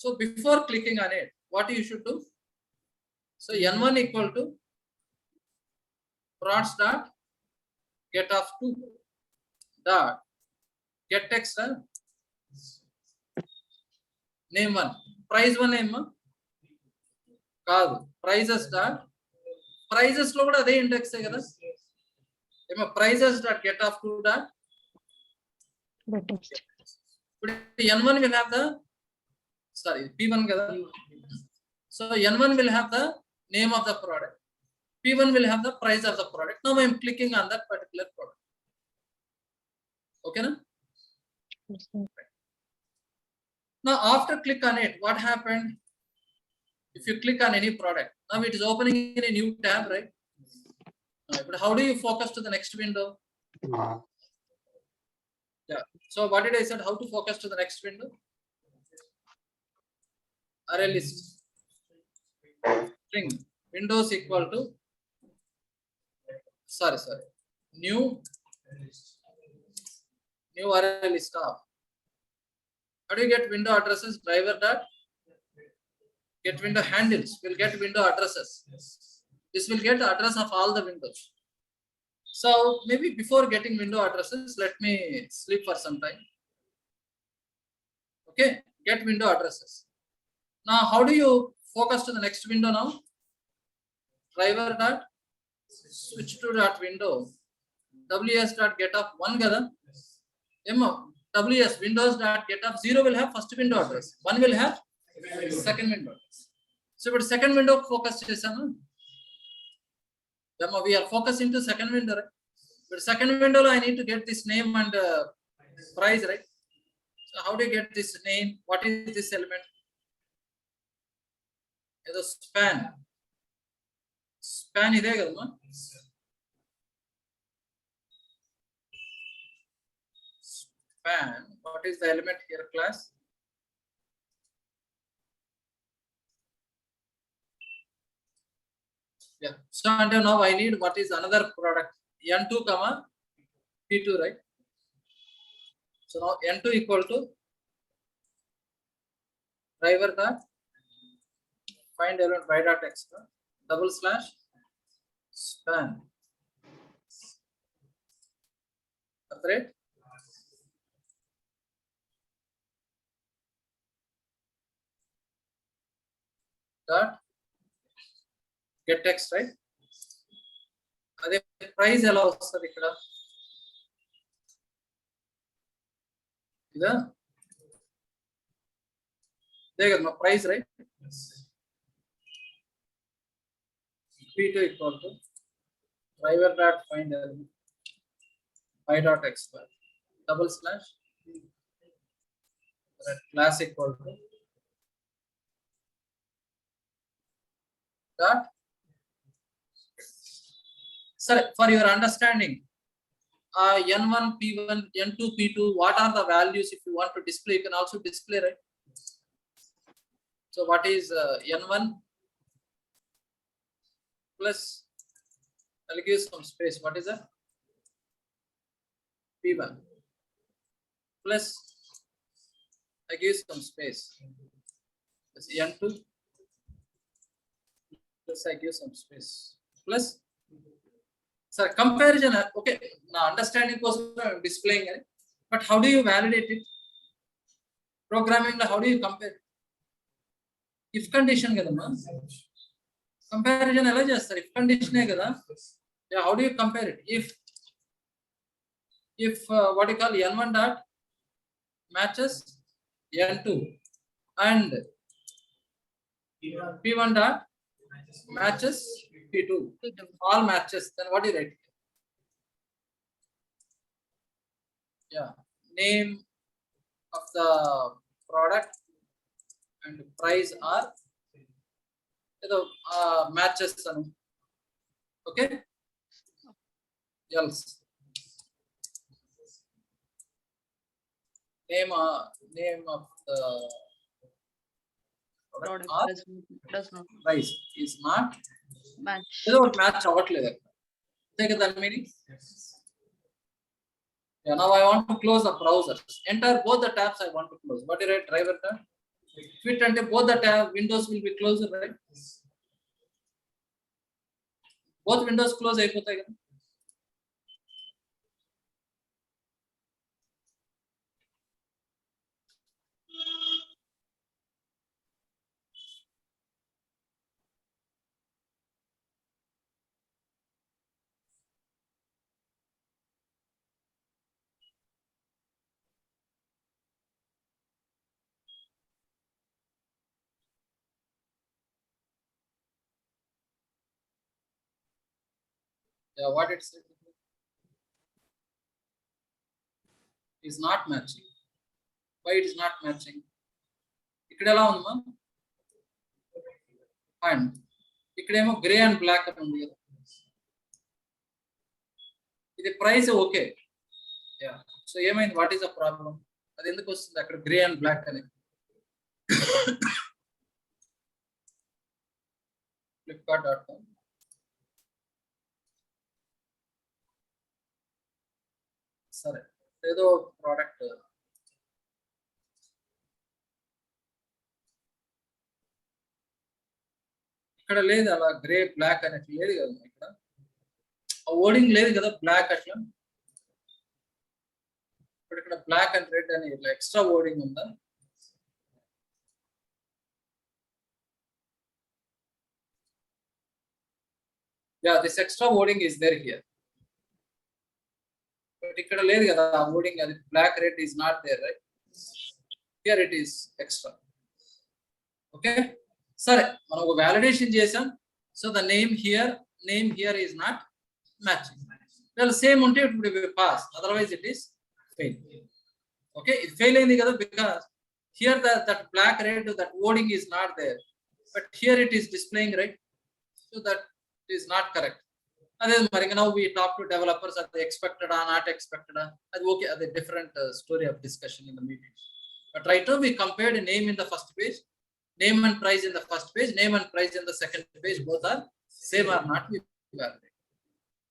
So before clicking on it, what you should do? So n1 equal to prods dot get of 2 dot get text name 1 price 1 name కాదు prices dot prices లో కూడా అదే index కదా ఏమో prices dot get of 2 dot The text. ఇప్పుడు n1 will have the sorry p1 కదా so n1 will have the name of the product, p1 will have the price of the product. Now I am clicking on that particular product. Okay na? Yes, sir. Now after click on it, what happened? If you click on any product, now it is opening in a new tab, right? But how do you focus to the next window? Yeah. So what did I said? How to focus to the next window? Array list. String windows equal to new array list of. How do you get window addresses? Driver dot get window handles will get window addresses. This will get the address of all the windows. So maybe before getting window addresses, let me sleep for some time. Okay, get window addresses. Now how do you focus to the next window now? Driver dot switch to dot window ws dot get of 1 kada ws windows dot get of 0 will have first window address, 1 will have second window address. So but second window focus chesama we are focusing to second window, right? But second window I need to get this name and price, right? So how do you get this name? What is this element? Is a span ide kadama span. What is the element here, class? Yeah. So until now I need what is another product n2 comma p2, right? So now n2 equal to driver dot find element y dot x double slash span right? Dot get text, right? అదే price ఎలా వస్తుంది ఇక్కడ ఇదా ఇదే కదా మా price, right? p2 equal to driver dot find element y dot x double slash class equal to dot. Sir, for your understanding, n1 p1 n2 p2 what are the values? If you want to display, you can also display, right? So what is n1 plus I'll give some space. What is that? p1 plus I give some space. That's n2 plus I give some space plus. Sir, comparison. Okay, now understanding కోసం I'm displaying it, but how do you validate it? Programming how do you compare? If condition kadamma comparison ఎలా చేస్తారు? If condition కదా. Yeah, how do you compare it? If what you call n1 dot matches n2 and p1 dot matches p2, all matches, then what do you write? Yeah, name of the product and price are matches. Okay, else name of the product or does not price is not match. without match అవ్వట్లేదు. take that meaning. Yeah, now I want to close the browsers. Enter both the tabs I want to close. What is it? Driver tab Quit and both the tab windows will be closed, right? Both windows close అయిపోతాయి కదా. Yeah, what it said is not matching. Why it is not matching? ఇక్కడ ఎలా ఉందమ్మా? And ఇక్కడేమో grey and black అని ఉంది కదా. ఇది ప్రైస్ ఓకే. యా, సో ఏమైంది? What is the problem? అది ఎందుకు వస్తుంది అక్కడ గ్రే అండ్ బ్లాక్ అని? flipkart.com. సరే, ఏదో ప్రోడక్ట్ ఇక్కడ లేదు, అలా గ్రే బ్లాక్ అనేది లేదు కదా. ఇక్కడ ఆ ఓడింగ్ లేదు కదా బ్లాక్ అట్లా. ఇప్పుడు ఇక్కడ బ్లాక్ అండ్ రెడ్ అని ఇట్లా ఎక్స్ట్రా ఓడింగ్ ఉందా? యా, దిస్ ఎక్స్ట్రా ఓడింగ్ ఇస్ దేర్ హియర్. బట్ ఇక్కడ లేదు కదా ఆ ఓడింగ్. అది block red is not there, right? Here it is extra. Okay, సరే, మనం ఒక వ్యాలిడేషన్ చేసాం. So the name here is not matching. well same ఉంటే it would be pass, otherwise it is fail. Okay, ఇది ఫెయిల్ అయింది కదా, because here that block red that ఓడింగ్ is not there, but here it is displaying, right? So that is not correct. అదే మరి now we talk to developers, అది ఎక్స్పెక్టెడా నాట్ ఎక్స్పెక్టెడా, అది ఓకే, అది different story of discussion in the meeting. But right now we compared name in the first page, name and price in the first page, name and price in the second page, both are same or not, we validate.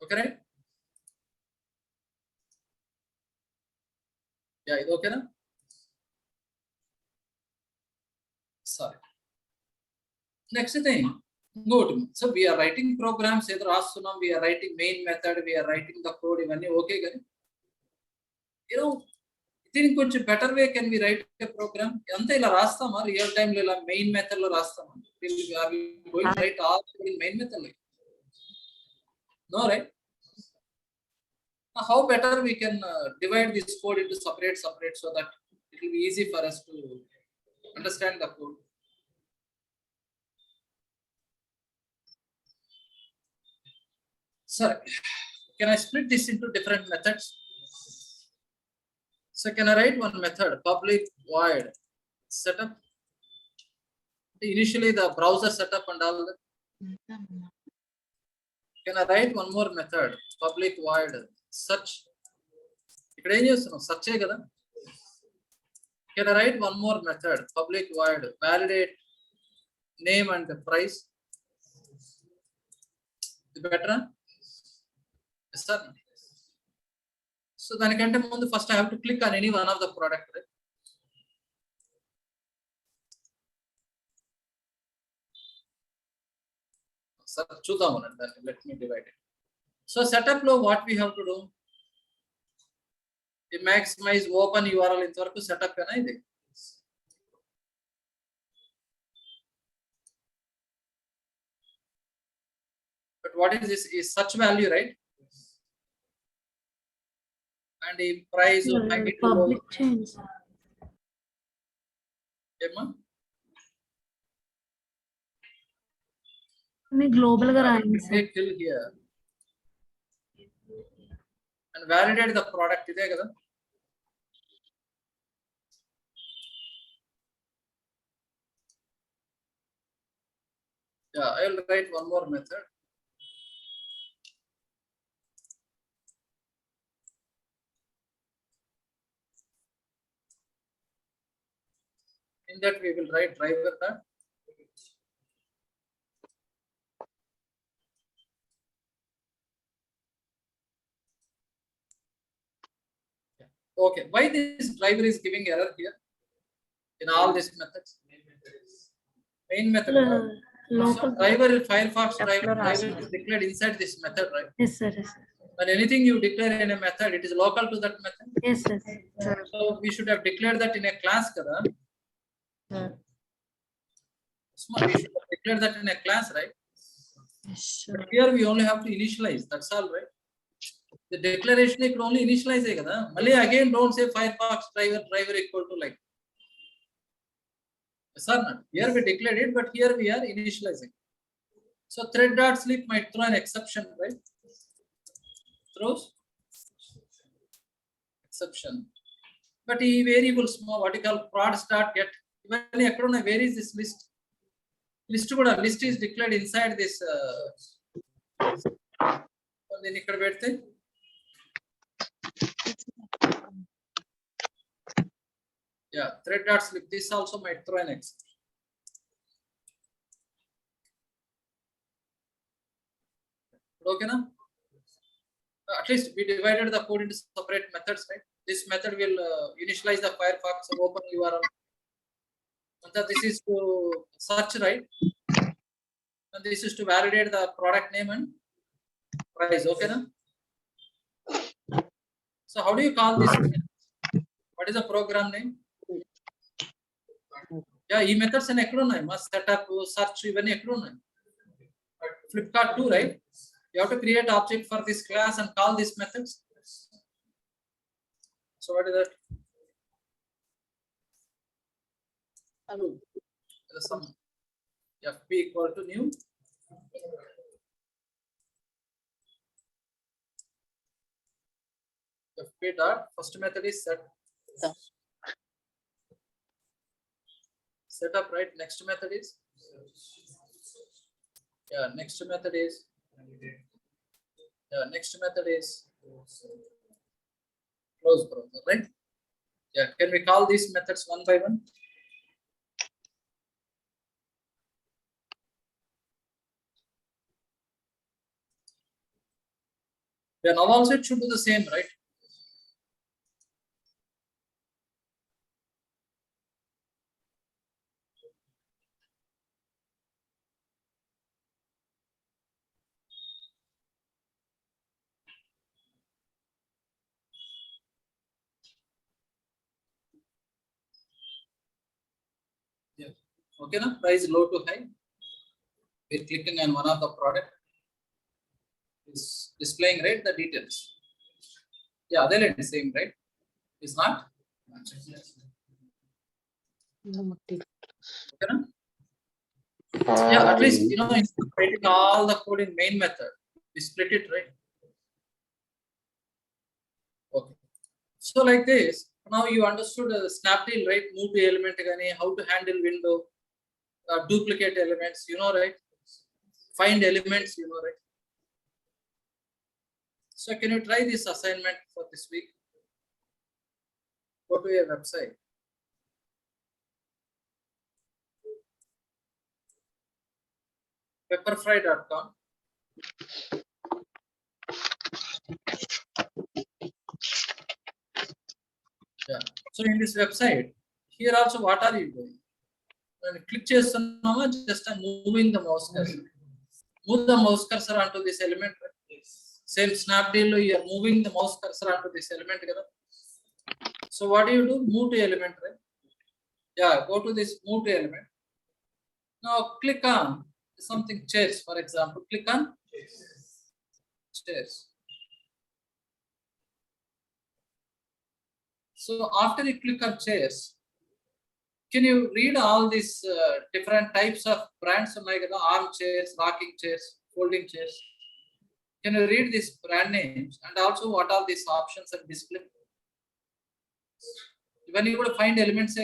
Okay, right? Yeah, ఇది ఓకేనా? Sorry. Next thing, good. So we are writing programs, ఏదో రాస్తున్నాం, we are writing main method, we are writing the code, ఇవన్నీ ఓకే. కానీ దీనికి కొంచెం better way can we write a program. అంతా ఇలా రాస్తామా రియల్ టైమ్ లో, ఇలా మెయిన్ మెథడ్ లో రాస్తామా? రైట్ ఆల్ మెయిన్ మెథడ్ లో? No, right? How better we can divide this code into separate so that it will be easy for us to understand the code. సరే, can I split this into different methods? So can I write one method, public void setup? Initially the browser setup and all that. Can I write one more method, public void search? ఇక్కడ ఏం చేస్తున్నాం? search ఏ కదా. Can I write one more method, public void validate name and the price? Is better? Yes, sir. So దానికంటే ముందు first I have to click on any one of the product. Sir చూద్దాం అనండి దాన్ని. Let me divide it. So setup లో what we have to do, ఈ maximize open URL ఇంతవరకు setup ఏనా ఇది? But what is this? ఈ search value, right? And ఈ ప్రైస్ పబ్లిక్ చేయండి ఏమా గ్లోబల్ గా రాయండి sir. till here and validate the product, ఇదే కదా. Yeah, I will write one more method. In that we will write driver tag. Okay, why this driver is giving error here in all these methods? Main method. Local. Driver, Firefox driver Explorer. is declared inside this method, right? Yes, sir. Yes, sir. When anything you declare in a method, it is local to that method. Yes, sir. So we should have declared that in a class, kada. We should have declared that in a class, right? But here we only have to initialize. That's all, right? The declaration you can only initialize, kada. Malay again don't say Firefox driver equal to like. Yes or not? Here we declared it, but here we are initializing. So thread.sleep might throw an exception, right? Throws exception. But he variable small, what you call prods.get. When where is this list? List is declared inside this. Then ikkada pedte. Yeah, thread.sleep. This also might throw an exception. Okay, na? At least we divided the code into separate methods, right? This method will initialize the Firefox open URL. And this is to search, right? And this is to validate the product name and price. Okay, na? So how do you call this? What is the program name? Yeah, e methods and acronym. Must setup, search, even acronym. Flipkart too, right? You have to create object for this class and call these methods. So what is that? Hello. Some fp equal to new. Fp dot first method is set. Setup, right? Next method is next method is close browser, right? Yeah, can we call these methods one by one? Yeah, now also it should do the same, right? Yeah. Okay, now price low to high. We're clicking on one of the product. Is displaying, right, the details. Yeah, they're the same, right? Is not? Okay, na? Yeah, at least instead of writing all the code in main method, we split it, right? Okay. So like this, now you understood Snapdeal, right? Move to element, how to handle window, duplicate elements, right? Find elements, right? So can you try this assignment for this week? Go to your website. Pepperfry.com. Yeah. So in this website, here also what are you doing? When you click chestannama, just moving the mouse cursor. Move the mouse cursor onto this element. Right? Same Snapdeal, you are moving the mouse cursor onto this element. So what do? Move to element, right? Yeah, go to this move to element. Now click on something chairs, for example. Click on chairs. So after you click on chairs, can you read all these different types of brands like arm chairs, rocking chairs, folding chairs? Can you read these brand names and also what are these options and display? When you would find elements,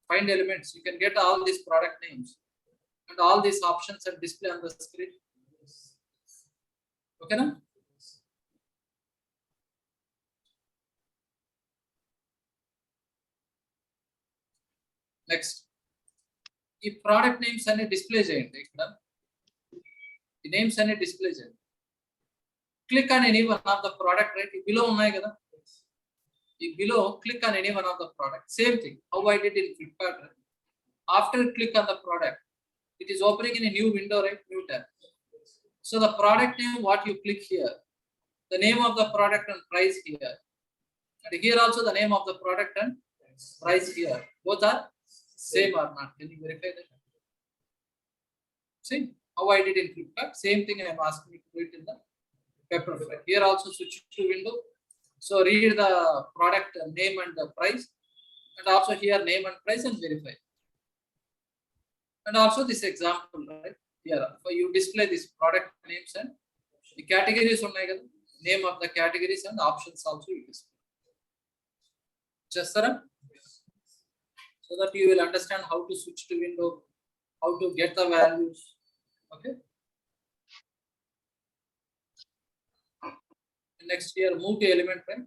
find elements, you can get all these product names and all these options and display on the screen. Okay, na? Next, if product names and display the names and display. Click on any one of the product, right? Below, below, click on any one of the product. Same thing. How I did in Flipkart. Right? After click on the product, it is opening in a new window, right? New tab. So the product name, what you click here, the name of the product and price here. And here also the name of the product and price here. Both are same or not? Can you verify that? See how I did in Flipkart. Same thing I am asking you to do it in the Pepperfry. Here also switch to window. So read the product name and the price. And also here name and price and verify. And also this example, right? Here, so you display this product names and the categories on name of the categories and options also you display. Just sir, so that you will understand how to switch to window, how to get the values. Okay. Next here, move to element, right?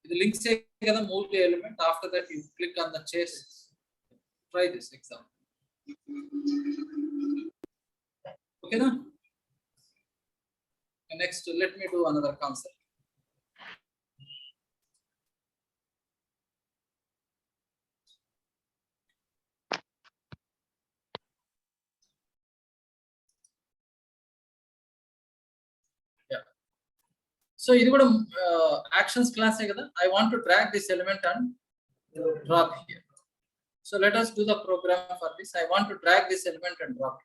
The link say move to element. After that, you click on the chase. Try this example. Okay, now. Next, let me do another concept. Yeah. So, this is actions class. I want to drag this element and drop here. So, let us do the program for this. I want to drag this element and drop here.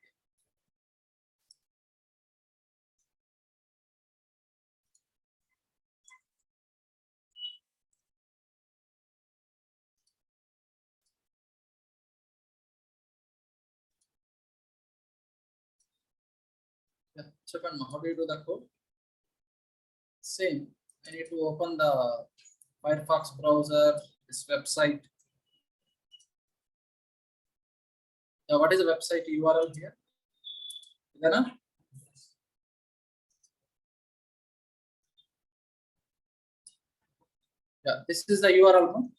Yeah. So, how do you do the code? Same. I need to open the Firefox browser, this website. Yeah, what is the website URL here? Yeah, this is the URL. No?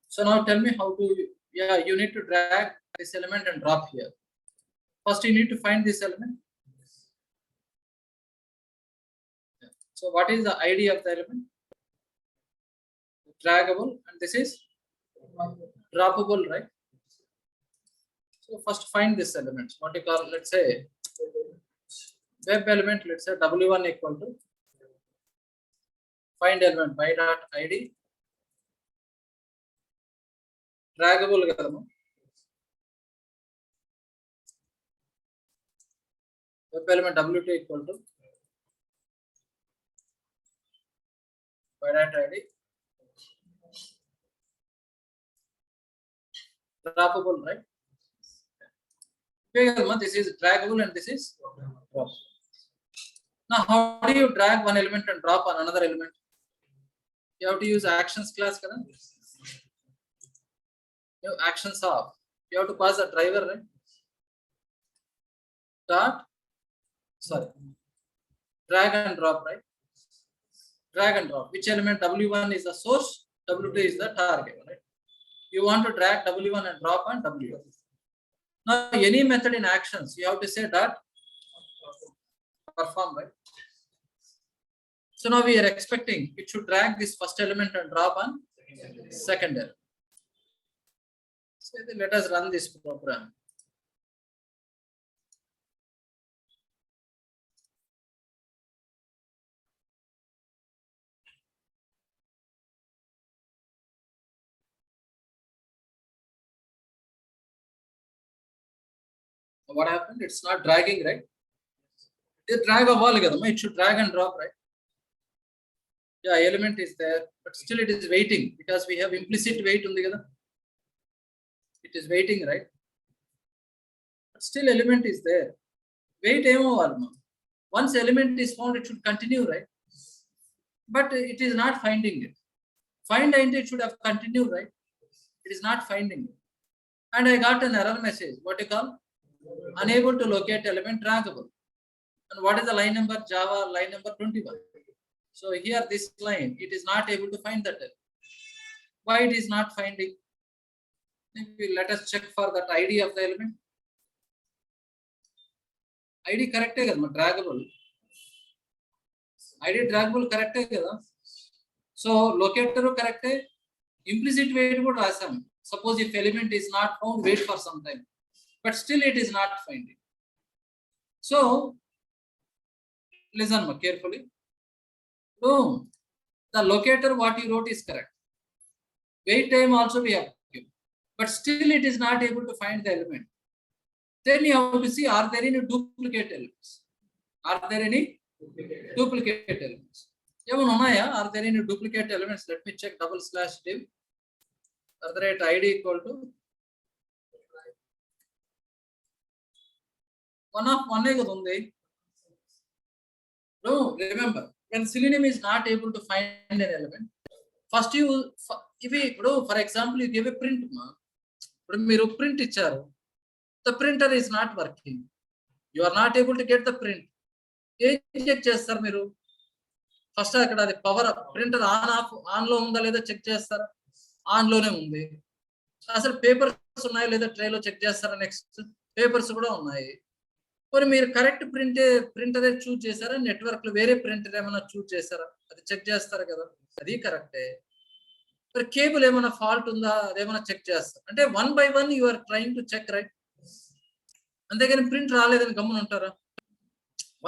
So now tell me how to, yeah, you need to drag this element and drop here. First, you need to find this element. Yeah. So what is the ID of the element? Draggable, and this is droppable, right? So first find this element. What you call, let's say, web element, let's say W1 equal to find element by dot ID. Draggable. Web element W2 equal to by dot ID. Droppable, right? This is draggable and this is drop. Now, how do you drag one element and drop on another element? You have to use actions class. Actions off. You have to pass the driver, right? Dot. Sorry. Drag and drop, right? Drag and drop. Which element? W1 is the source, W2 is the target, right? You want to drag W1 and drop on W1. Now, any method in actions, you have to say dot perform, right? So now we are expecting it should drag this first element and drop on second element. So let us run this program. What happened? It's not dragging, right? It drag a wall again. It should drag and drop, right? Yeah, element is there, but still it is waiting because we have implicit wait on the other. It is waiting, right? But still element is there. Wait once element is found, it should continue, right? But it is not finding it. Find it should have continued, right? It is not finding it. And I got an error message. What you call? Unable to locate element draggable. And what is the line number? Java line number 21. So here this line, it is not able to find that. Why it is not finding? Maybe let us check for that ID of the element. ID correct, draggable. ID draggable correct. So locator correct. Implicit wait would awesome. Suppose if element is not found, wait for some time, but still it is not finding. So listen carefully. So the locator what you wrote is correct. Wait time also we have given, but still it is not able to find the element. Then you have to see, are there any duplicate elements? Are there any duplicate elements? Are there any duplicate elements? Let me check /div. Are there at id equal to 1 of 1 No, remember, when Selenium is not able to find an element, first you, for example, you give a print mark. Print icharu. The printer is not working. You are not able to get the print. Check chestar meeru. First akkada adi power printer on lo unda leda check chestara. On lone undi. Asalu papers unnaya leda tray lo check chestara. Next papers kuda unnayi. మరి మీరు correct ప్రింటరే చూస్ చేశారా, network లో వేరే printer ఏమైనా చూస్ చేశారా, అది check చేస్తారు కదా, అది కరెక్టే. మరి కేబుల్ ఏమైనా ఫాల్ట్ ఉందా, అదేమైనా చెక్ చేస్తారు. అంటే 1 by 1 you are trying to check, right? అంతేగాని ప్రింట్ రాలేదని గమ్మున ఉంటారా?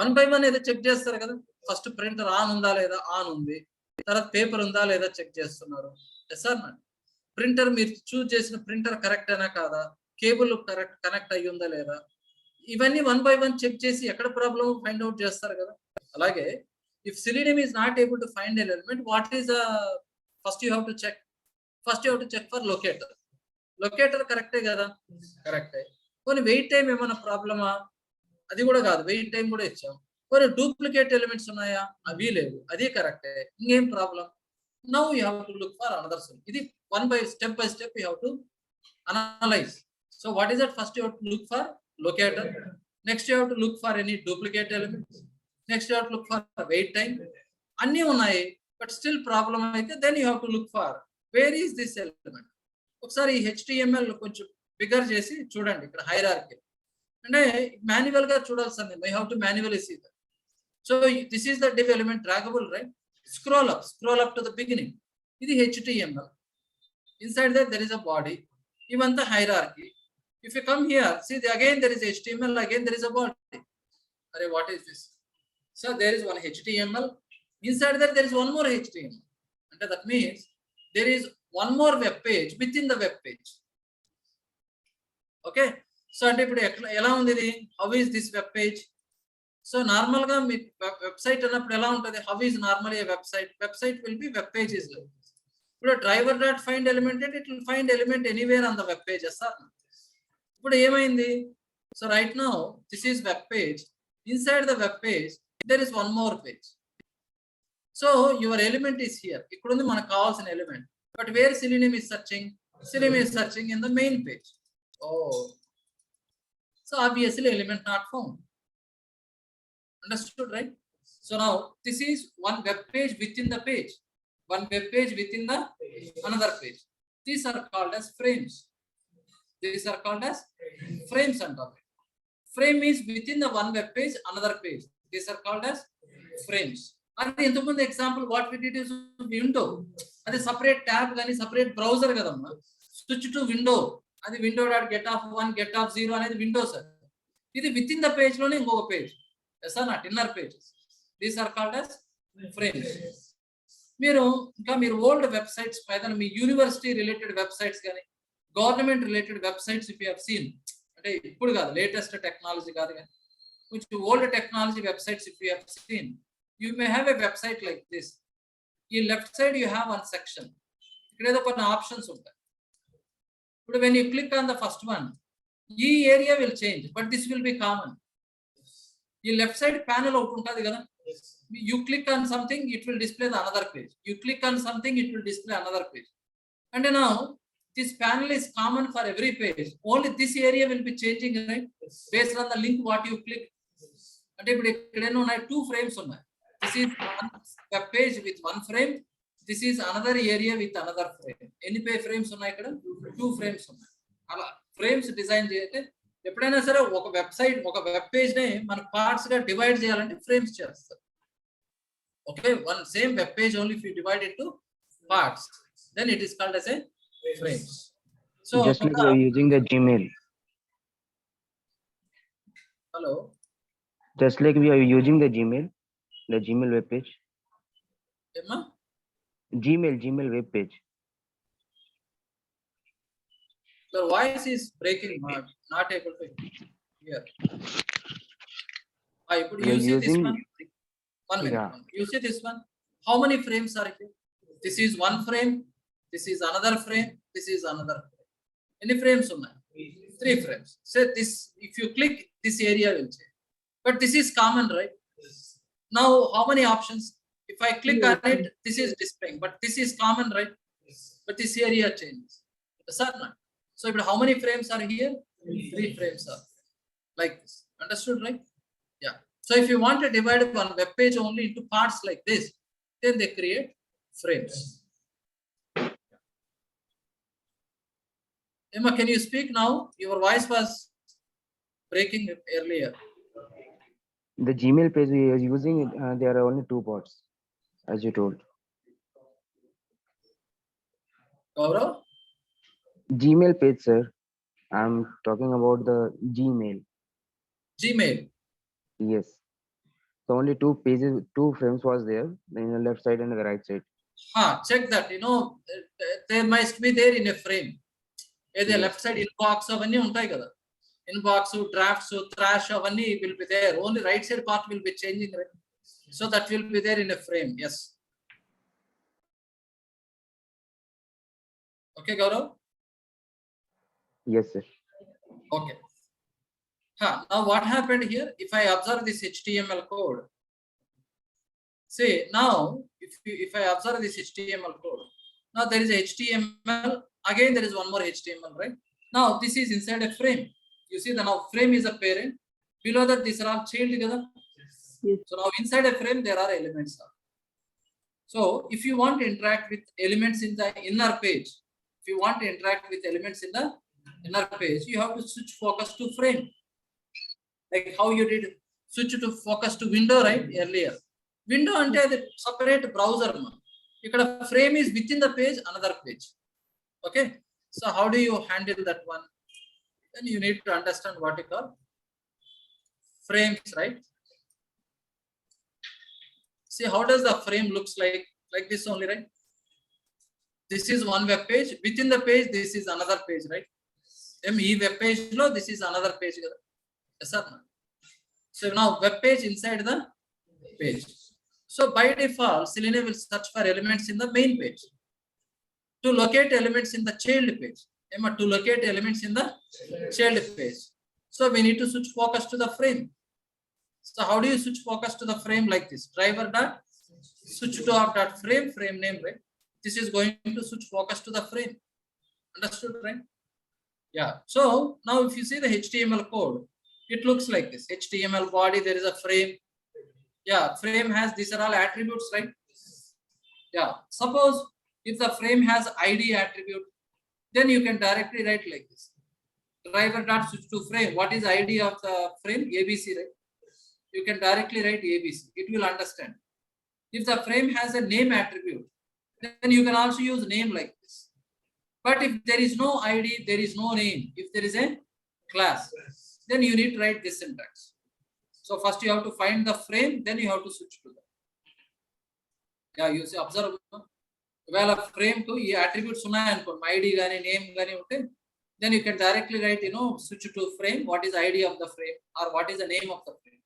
1 by 1 ఏదో చెక్ చేస్తారు కదా. ఫస్ట్ ప్రింటర్ ఆన్ ఉందా లేదా, ఆన్ ఉంది. తర్వాత పేపర్ ఉందా లేదా చెక్ చేస్తున్నారు. సార్ ప్రింటర్ మీరు చూస్ చేసిన ప్రింటర్ కరెక్ట్ అయినా కాదా, కేబుల్ కరెక్ట్ కనెక్ట్ అయ్యి ఉందా లేదా, ఇవన్నీ 1 by 1 చెక్ చేసి ఎక్కడ ప్రాబ్లం ఫైండ్ అవుట్ చేస్తారు కదా. అలాగే if Selenium is not able to find an element, what is first you have to check? First you have to check for locator. Locator కరెక్టే కదా, కరెక్టే. కొన్ని వెయిట్ టైం ఏమైనా ప్రాబ్లమా, అది కూడా కాదు, వెయిట్ టైం కూడా ఇచ్చాం. కొన్ని డూప్లికేట్ ఎలిమెంట్స్ ఉన్నాయా, అవి లేవు, అది కరెక్టే. ఇంకేం problem? Now you have to look for another solution. ఇది step by step you have to analyze. So what is that? First you have to look for locator. Next you have to look for any duplicate elements. Next you have to look for wait time. Anni unnayi, but still problem aithe, then you have to look for where is this element. Okkasari HTML koncham bigger chesi chudandi, ikkada hierarchy ante manual ga chudalsindi. We have to manually see that. So this is the div element, draggable, right? Scroll up to the beginning. Idi HTML. Inside that there is a body. Even the hierarchy. If you come here, see again there is HTML, again there is a body. Arey, what is this? So there is one HTML. Inside that there is one more HTML. And that means there is one more web page within the web page. Okay. So ante ipudu ela undi idi? How is this web page? So normal ga me website అన్నప్పుడు ఎలా ఉంటది? How is normally a website? Website will be web pages. ఇప్పుడు driver.find element, it will find element anywhere on the web page. Sir. ఇప్పుడు ఏమైంది? So right now this is web page. Inside the web page there is one more page. So your element is here. ఇక్కడ ఉంది మనకు కావాల్సిన element. But where Selenium is searching? Selenium is searching in the main page. Oh, so obviously element not found. Understood, right? So now this is one web page within the page. One web page within the another page. These are called as frames. These are called as frames and all. Frame is within the one web page, another page. These are called as frames. And in the example, what we did is window. That is separate tab, and separate browser. Switch to window. And the window.getOf1, getOf0, and the window. This is within the page, no page. Yes or not? Inner pages. These are called as frames. మీరు old websites పైన మీ university related websites కానీ government related websites if you have seen, అంటే ఇప్పుడు కాదు, latest technology కాదు కానీ కొంచెం old technology websites if you have seen, you may have a website like this. ఈ left side you have one section. ఇక్కడ ఏదో కొన్ని ఆప్షన్స్ ఉంటాయి. ఇప్పుడు when you click on the first one, ఈ area will change, but this will be common. ఈ left side panel ఒకటి ఉంటుంది కదా, you click on something, it will display the another page. You click on something, it will display another page. And now this panel is common for every page. Only this area will be changing, right? Based on the link what you click. And if two frames on that. This is one web page with one frame. This is another area with another frame. Any frames on ఇక్కడ? Two frames on that. అలా frames design చేస్తే ఎప్పుడైనా సరే ఒక website, ఒక web page ని మన parts గా డివైడ్ చేయాలంటే ఫ్రేమ్స్ చేస్తారు. Okay, one same web page only if you divide it to parts, then it is called as a frames. So Just like you're using the Gmail. hello. Just like we are using the Gmail web page. Emma? Gmail web page. Your voice is breaking. Not able to hear. Could We are you see this using. one? 1 minute. Yeah. You see this one? How many frames are here? This is one frame. This is another frame. This is another frame. Any frames on that? 3 frames. So this, if you click, this area will change. But this is common, right? Now, how many options? If I click on it, this is displaying. But this is common, right? But this area changes. Yes or not? So, how many frames are here? 3 frames are like this. Understood, right? Yeah. So if you want to divide one web page only into parts like this, then they create frames. Emma, can you speak now? Your voice was breaking earlier. The Gmail page we are using, there are only 2 parts, as you told. Gaurav? Gmail page, sir. I'm talking about the Gmail. Gmail. Yes. So only 2 pages, 2 frames was there in the left side and the right side. Check that. They must be there in a frame. Either Yes. left side inbox avanni untai kada. Inbox, drafts, trash avanni will be there. Only right side part will be changing, right? So that will be there in a frame. Yes. Okay, Gaurav? Yes, sir. Okay. Now what happened here? If I observe this HTML code, say now if I observe this HTML code, now there is a HTML, again there is one more HTML, right? Now this is inside a frame. You see the now frame is a parent. Below that these are all chained together. Yes. So now inside a frame there are elements. So if you want to interact with elements in the inner page, if you want to interact with elements in the inner page, you have to switch focus to frame. Like how you did switch to focus to window, right? Earlier. Window ante the separate browser. Ikkada frame is within the page, another page. Okay. So how do you handle that one? Then you need to understand what you call frames, right? See how does the frame looks like this only, right? This is one web page. Within the page, this is another page, right? Web page lo, this is another page. Yes or no? So now web page inside the page. So by default, Selenium will search for elements in the main page. To locate elements in the child page. To locate elements in the child page. So we need to switch focus to the frame. So how do you switch focus to the frame like this? Driver dot switch to off dot frame name, right? This is going to switch focus to the frame. Understood, right? Yeah. So now if you see the HTML code, it looks like this. HTML body, there is a frame. Yeah, frame has, these are all attributes, right? Yeah. Suppose if the frame has ID attribute, then you can directly write like this. Driver dot switch to frame. What is ID of the frame? ABC, right? You can directly write ABC. It will understand. If the frame has a name attribute, then you can also use name like this. But if there is no ID, there is no name. If there is a class, then you need to write this syntax. So first you have to find the frame, then you have to switch to that. Yeah, you see, observe. Well, a frame to attributes ID gani, name gani, then you can directly write, switch to frame. What is ID of the frame or what is the name of the frame?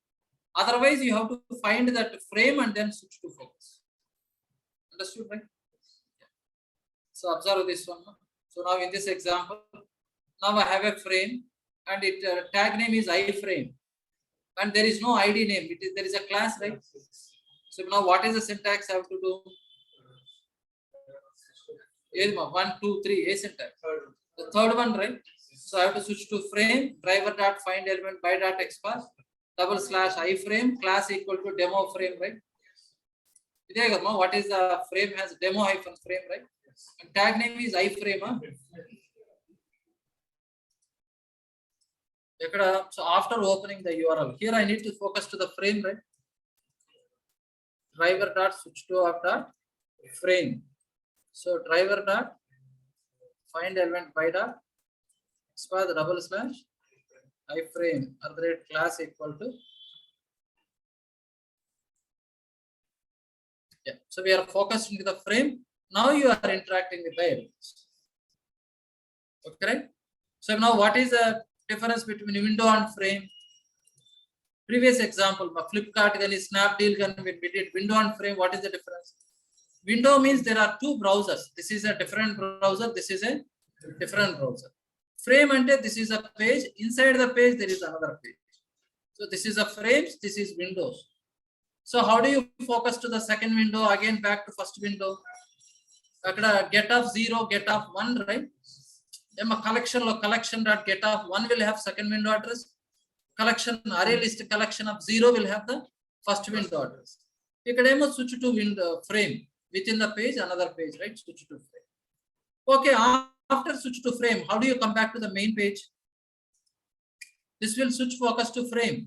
Otherwise, you have to find that frame and then switch to focus. Understood, right? So observe this one. So now in this example, now I have a frame and it tag name is iframe and there is no ID name. There is a class, right? So now what is the syntax I have to do? 1, 2, 3, a syntax. The third one, right? So I have to switch to frame, driver dot find element by dot expand, / iframe, class equal to demo frame, right? What is the frame has demo hyphen frame, right? And tag name is iframe. So after opening the URL, here I need to focus to the frame, right? Driver dot switch to of dot frame. So driver dot find element by dot square the double slash iframe @class equal to. Yeah. So we are focused into the frame. Now you are interacting with the elements. Okay. So now what is the difference between window and frame? Previous example, Flipkart and Snapdeal when we did window and frame, what is the difference? Window means there are two browsers. This is a different browser. This is a different browser. Frame ante this is a page. Inside the page there is another page. So this is a frames. This is windows. So how do you focus to the second window? Again back to first window. Get of 0, get of 1, right? Collection dot get of 1 will have second window address. Collection array list collection of 0 will have the first window address. You can switch to window frame within the page, another page, right? Switch to frame. Okay, after switch to frame, how do you come back to the main page? This will switch focus to frame.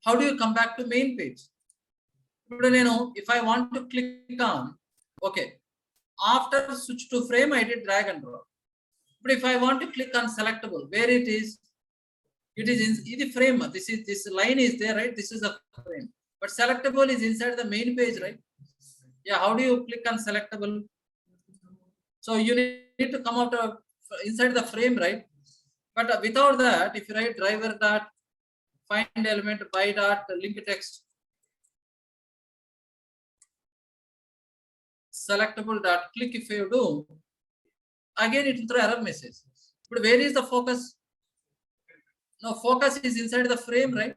How do you come back to main page? If I want to click on, okay, after switch to frame, I did drag and drop. But if I want to click on selectable, where it is in the frame. This line is there, right? This is a frame. But selectable is inside the main page, right? Yeah, how do you click on selectable? So you need to come out of inside the frame, right? But without that, if you write driver dot find element by dot link text selectable dot click, if you do, again it will throw error message. But where is the focus? Now focus is inside the frame, right?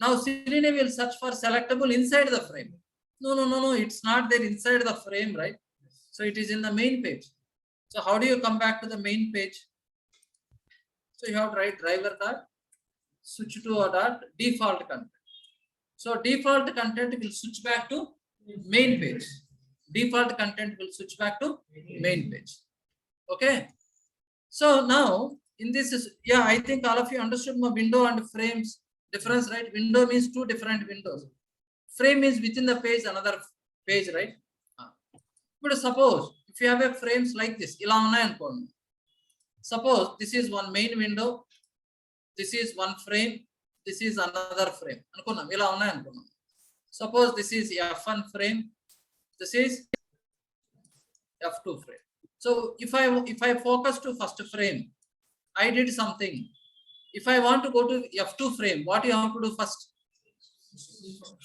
Now Selenium will search for selectable inside the frame. No, it's not there inside the frame, right? So it is in the main page. So how do you come back to the main page? So you have to write driver dot switch to a dot default content. So default content will switch back to main page. Default content will switch back to main page. Okay. So now in this is, yeah, I think all of you understood my window and frames difference, right? Window means two different windows. Frame is within the page, another page, right? But suppose if you have a frames like this, suppose this is one main window, this is one frame, this is another frame. Suppose this is F1 frame, this is F2 frame. So if I focus to first frame, I did something. If I want to go to F2 frame, what you have to do first?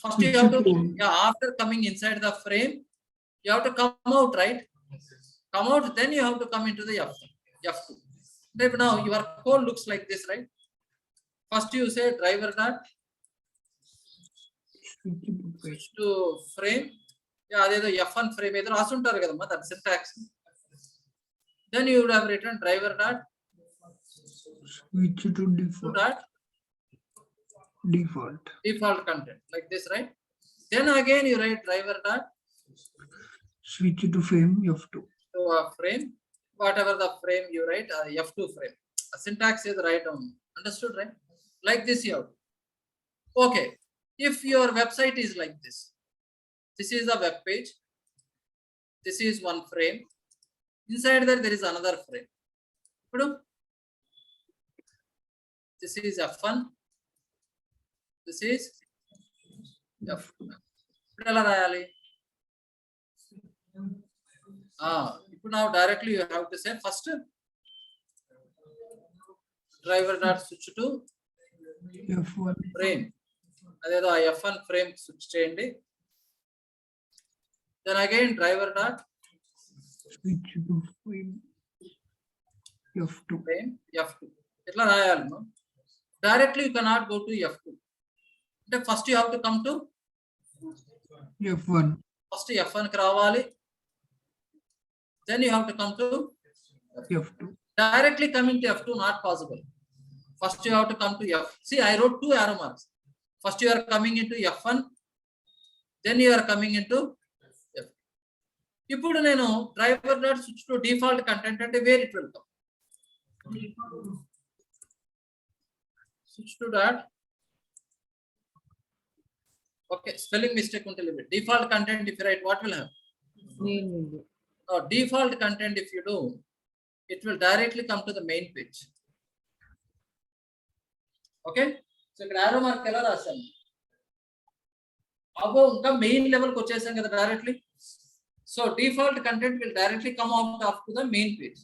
First you have to, after coming inside the frame, you have to come out, right? Come out, then you have to come into the F2. Now your code looks like this, right? First you say driver dot switch to frame. Yeah, the F1 frame either asuntaru kadamma, that syntax. Then you would have written driver dot Switch to default content like this, right? Then again you write driver dot switch to frame F2. To a frame, whatever the frame you write, F2 frame. A syntax is right on. Understood, right? Like this you have. Okay. If your website is like this, this is a web page. This is one frame. Inside that there is another frame. This is F1. This is F2. Now directly you have to say first driver dot switch to F1 frame. Adedo F1 frame switch cheyandi. Then again driver dot switch to frame F2. Frame F2. Itla rayali no. Directly you cannot go to F2. First you have to come to F1. First F1 ki ravali. Then you have to come to F2. Directly coming to F2 not possible. First you have to come to F. See, I wrote two arrow marks. First you are coming into F1, then you are coming into F. ఇప్పుడు నేను driver dot switch to default content అంటే where it will come. Switch to dot. Okay, spelling mistake until default content if you write, what will happen? Default content if you do, it will directly come to the main page. Okay, so ఇక్కడ arrow mark ఎలా రాశాను? అబ్బో ఇంకా main level కి వచ్చేసాం కదా directly. So default content will directly come out of to the main page.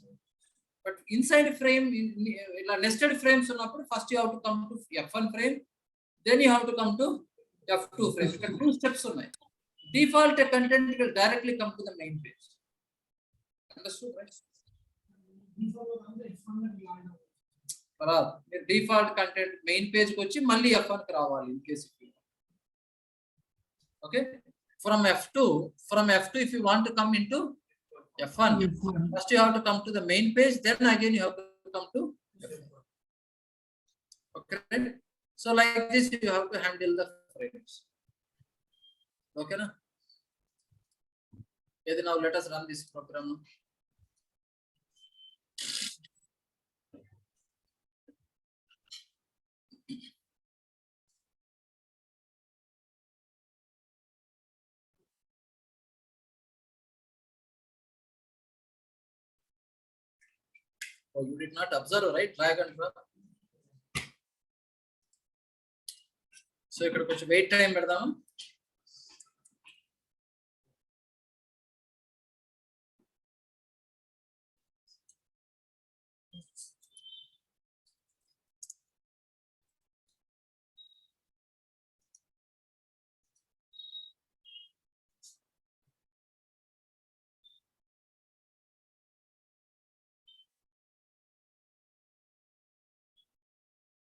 But inside frame ఇలా nested frames ఉన్నప్పుడు first you have to come to F1 frame, then you have to come to F2 frame. ఇక్కడ 2 steps ఉన్నాయి. Default content will directly come to the main page. Understood, right? Default content main page కి వచ్చి మళ్ళీ F1 కి రావాలి in case if you want. Okay, from F2 if you want to come into F1, first you have to come to the main page, then again you have to come to F1. Okay, so like this you have to handle the frames. Okay na? Now let us run this program. Oh, you did not observe, right? Drag and drop. So ఇక్కడ కొంచెం wait time పెడదాము.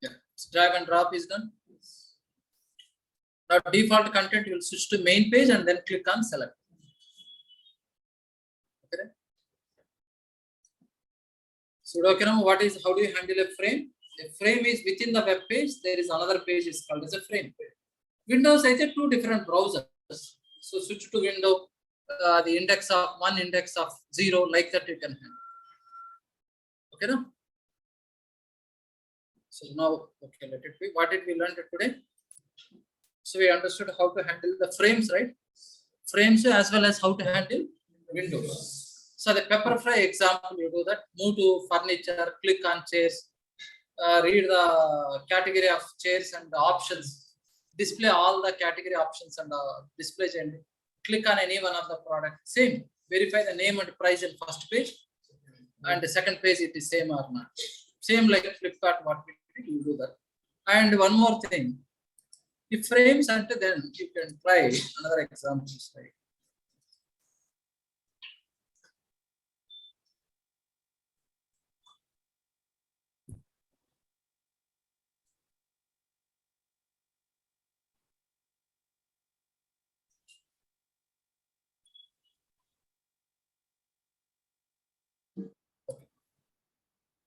Yeah, drag and drop is done. Now default content will switch to main page and then click on select. Okay. So what is, how do you handle a frame? A frame is within the web page. There is another page is called as a frame. Windows has 2 different browsers. So switch to window, the index of 1, index of 0, like that you can handle. Okay, no? So now, okay, let it be. What did we learn today? So we understood how to handle the frames, right? Frames as well as how to handle windows. So the Pepperfry example, you do that. Move to furniture, click on chairs, read the category of chairs and the options. Display all the category options and display and click on any one of the product. Same. Verify the name and price in first page, and the second page it is same or not. Same like Flipkart. What we did, you do that. And one more thing. If frames until then you can try another example. Right?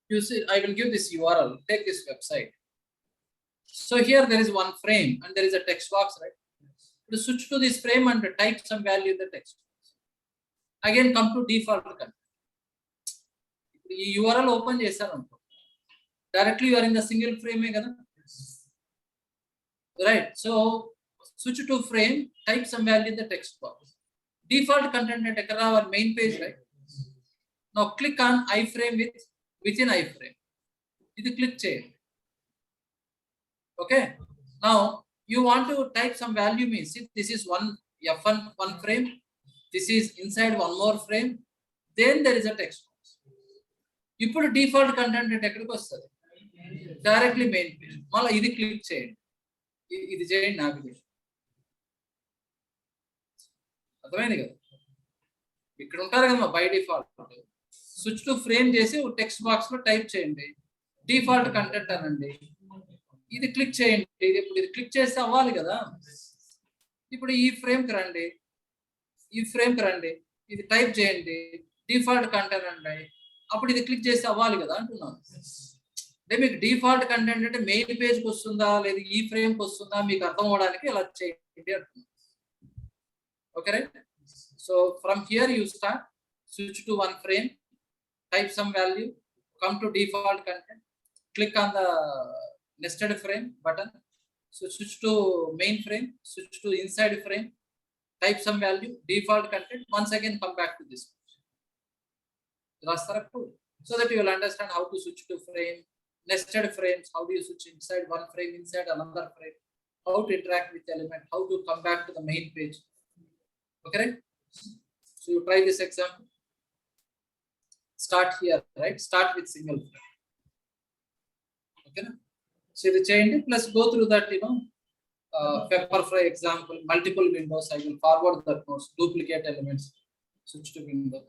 You see, I will give this URL. Take this website. So here there is one frame and there is a text box, right? To switch to this frame and type some value in the text. Again, come to default content. URL open chesaru. Directly you are in the single frame, right? So switch to frame, type some value in the text box. Default content at our main page, right? Now click on iframe within iframe. This click change. Okay. Now you want to type some value, means if this is one one frame, this is inside one more frame, then there is a text box. You put a default content directly main page. Mala this click change. This change navigation. అర్థమైంది కదా? ఇక్కడ ఉంటారు కదా by default. Switch to frame చేసి text box లో type చేయండి, default content అనండి, ఇది క్లిక్ చేయండి. ఇప్పుడు ఇది క్లిక్ చేస్తే అవ్వాలి కదా. ఇప్పుడు ఈ ఫ్రేమ్ కి రండి, ఇది టైప్ చేయండి, డిఫాల్ట్ కంటెంట్ అండి, అప్పుడు ఇది క్లిక్ చేస్తే అవ్వాలి కదా అంటున్నాను. అంటే మీకు డిఫాల్ట్ కంటెంట్ అంటే మెయిన్ పేజ్కి వస్తుందా లేదా ఈ ఫ్రేమ్కి వస్తుందా మీకు అర్థం అవడానికి ఇలా చేయండి అంటున్నాను. Okay right. So from here you start, switch to one frame, type some value, come to default content, click on the nested frame button, so switch to main frame, switch to inside frame, type some value, default content, once again come back to this. So that you will understand how to switch to frame, nested frames, how do you switch inside one frame, inside another frame, how to interact with the element, how to come back to the main page. Okay, right? So you try this example. Start here, right? Start with single frame. Okay. So the chain plus go through that, Pepperfry example, multiple windows. I will forward that notes, duplicate elements, switch to window.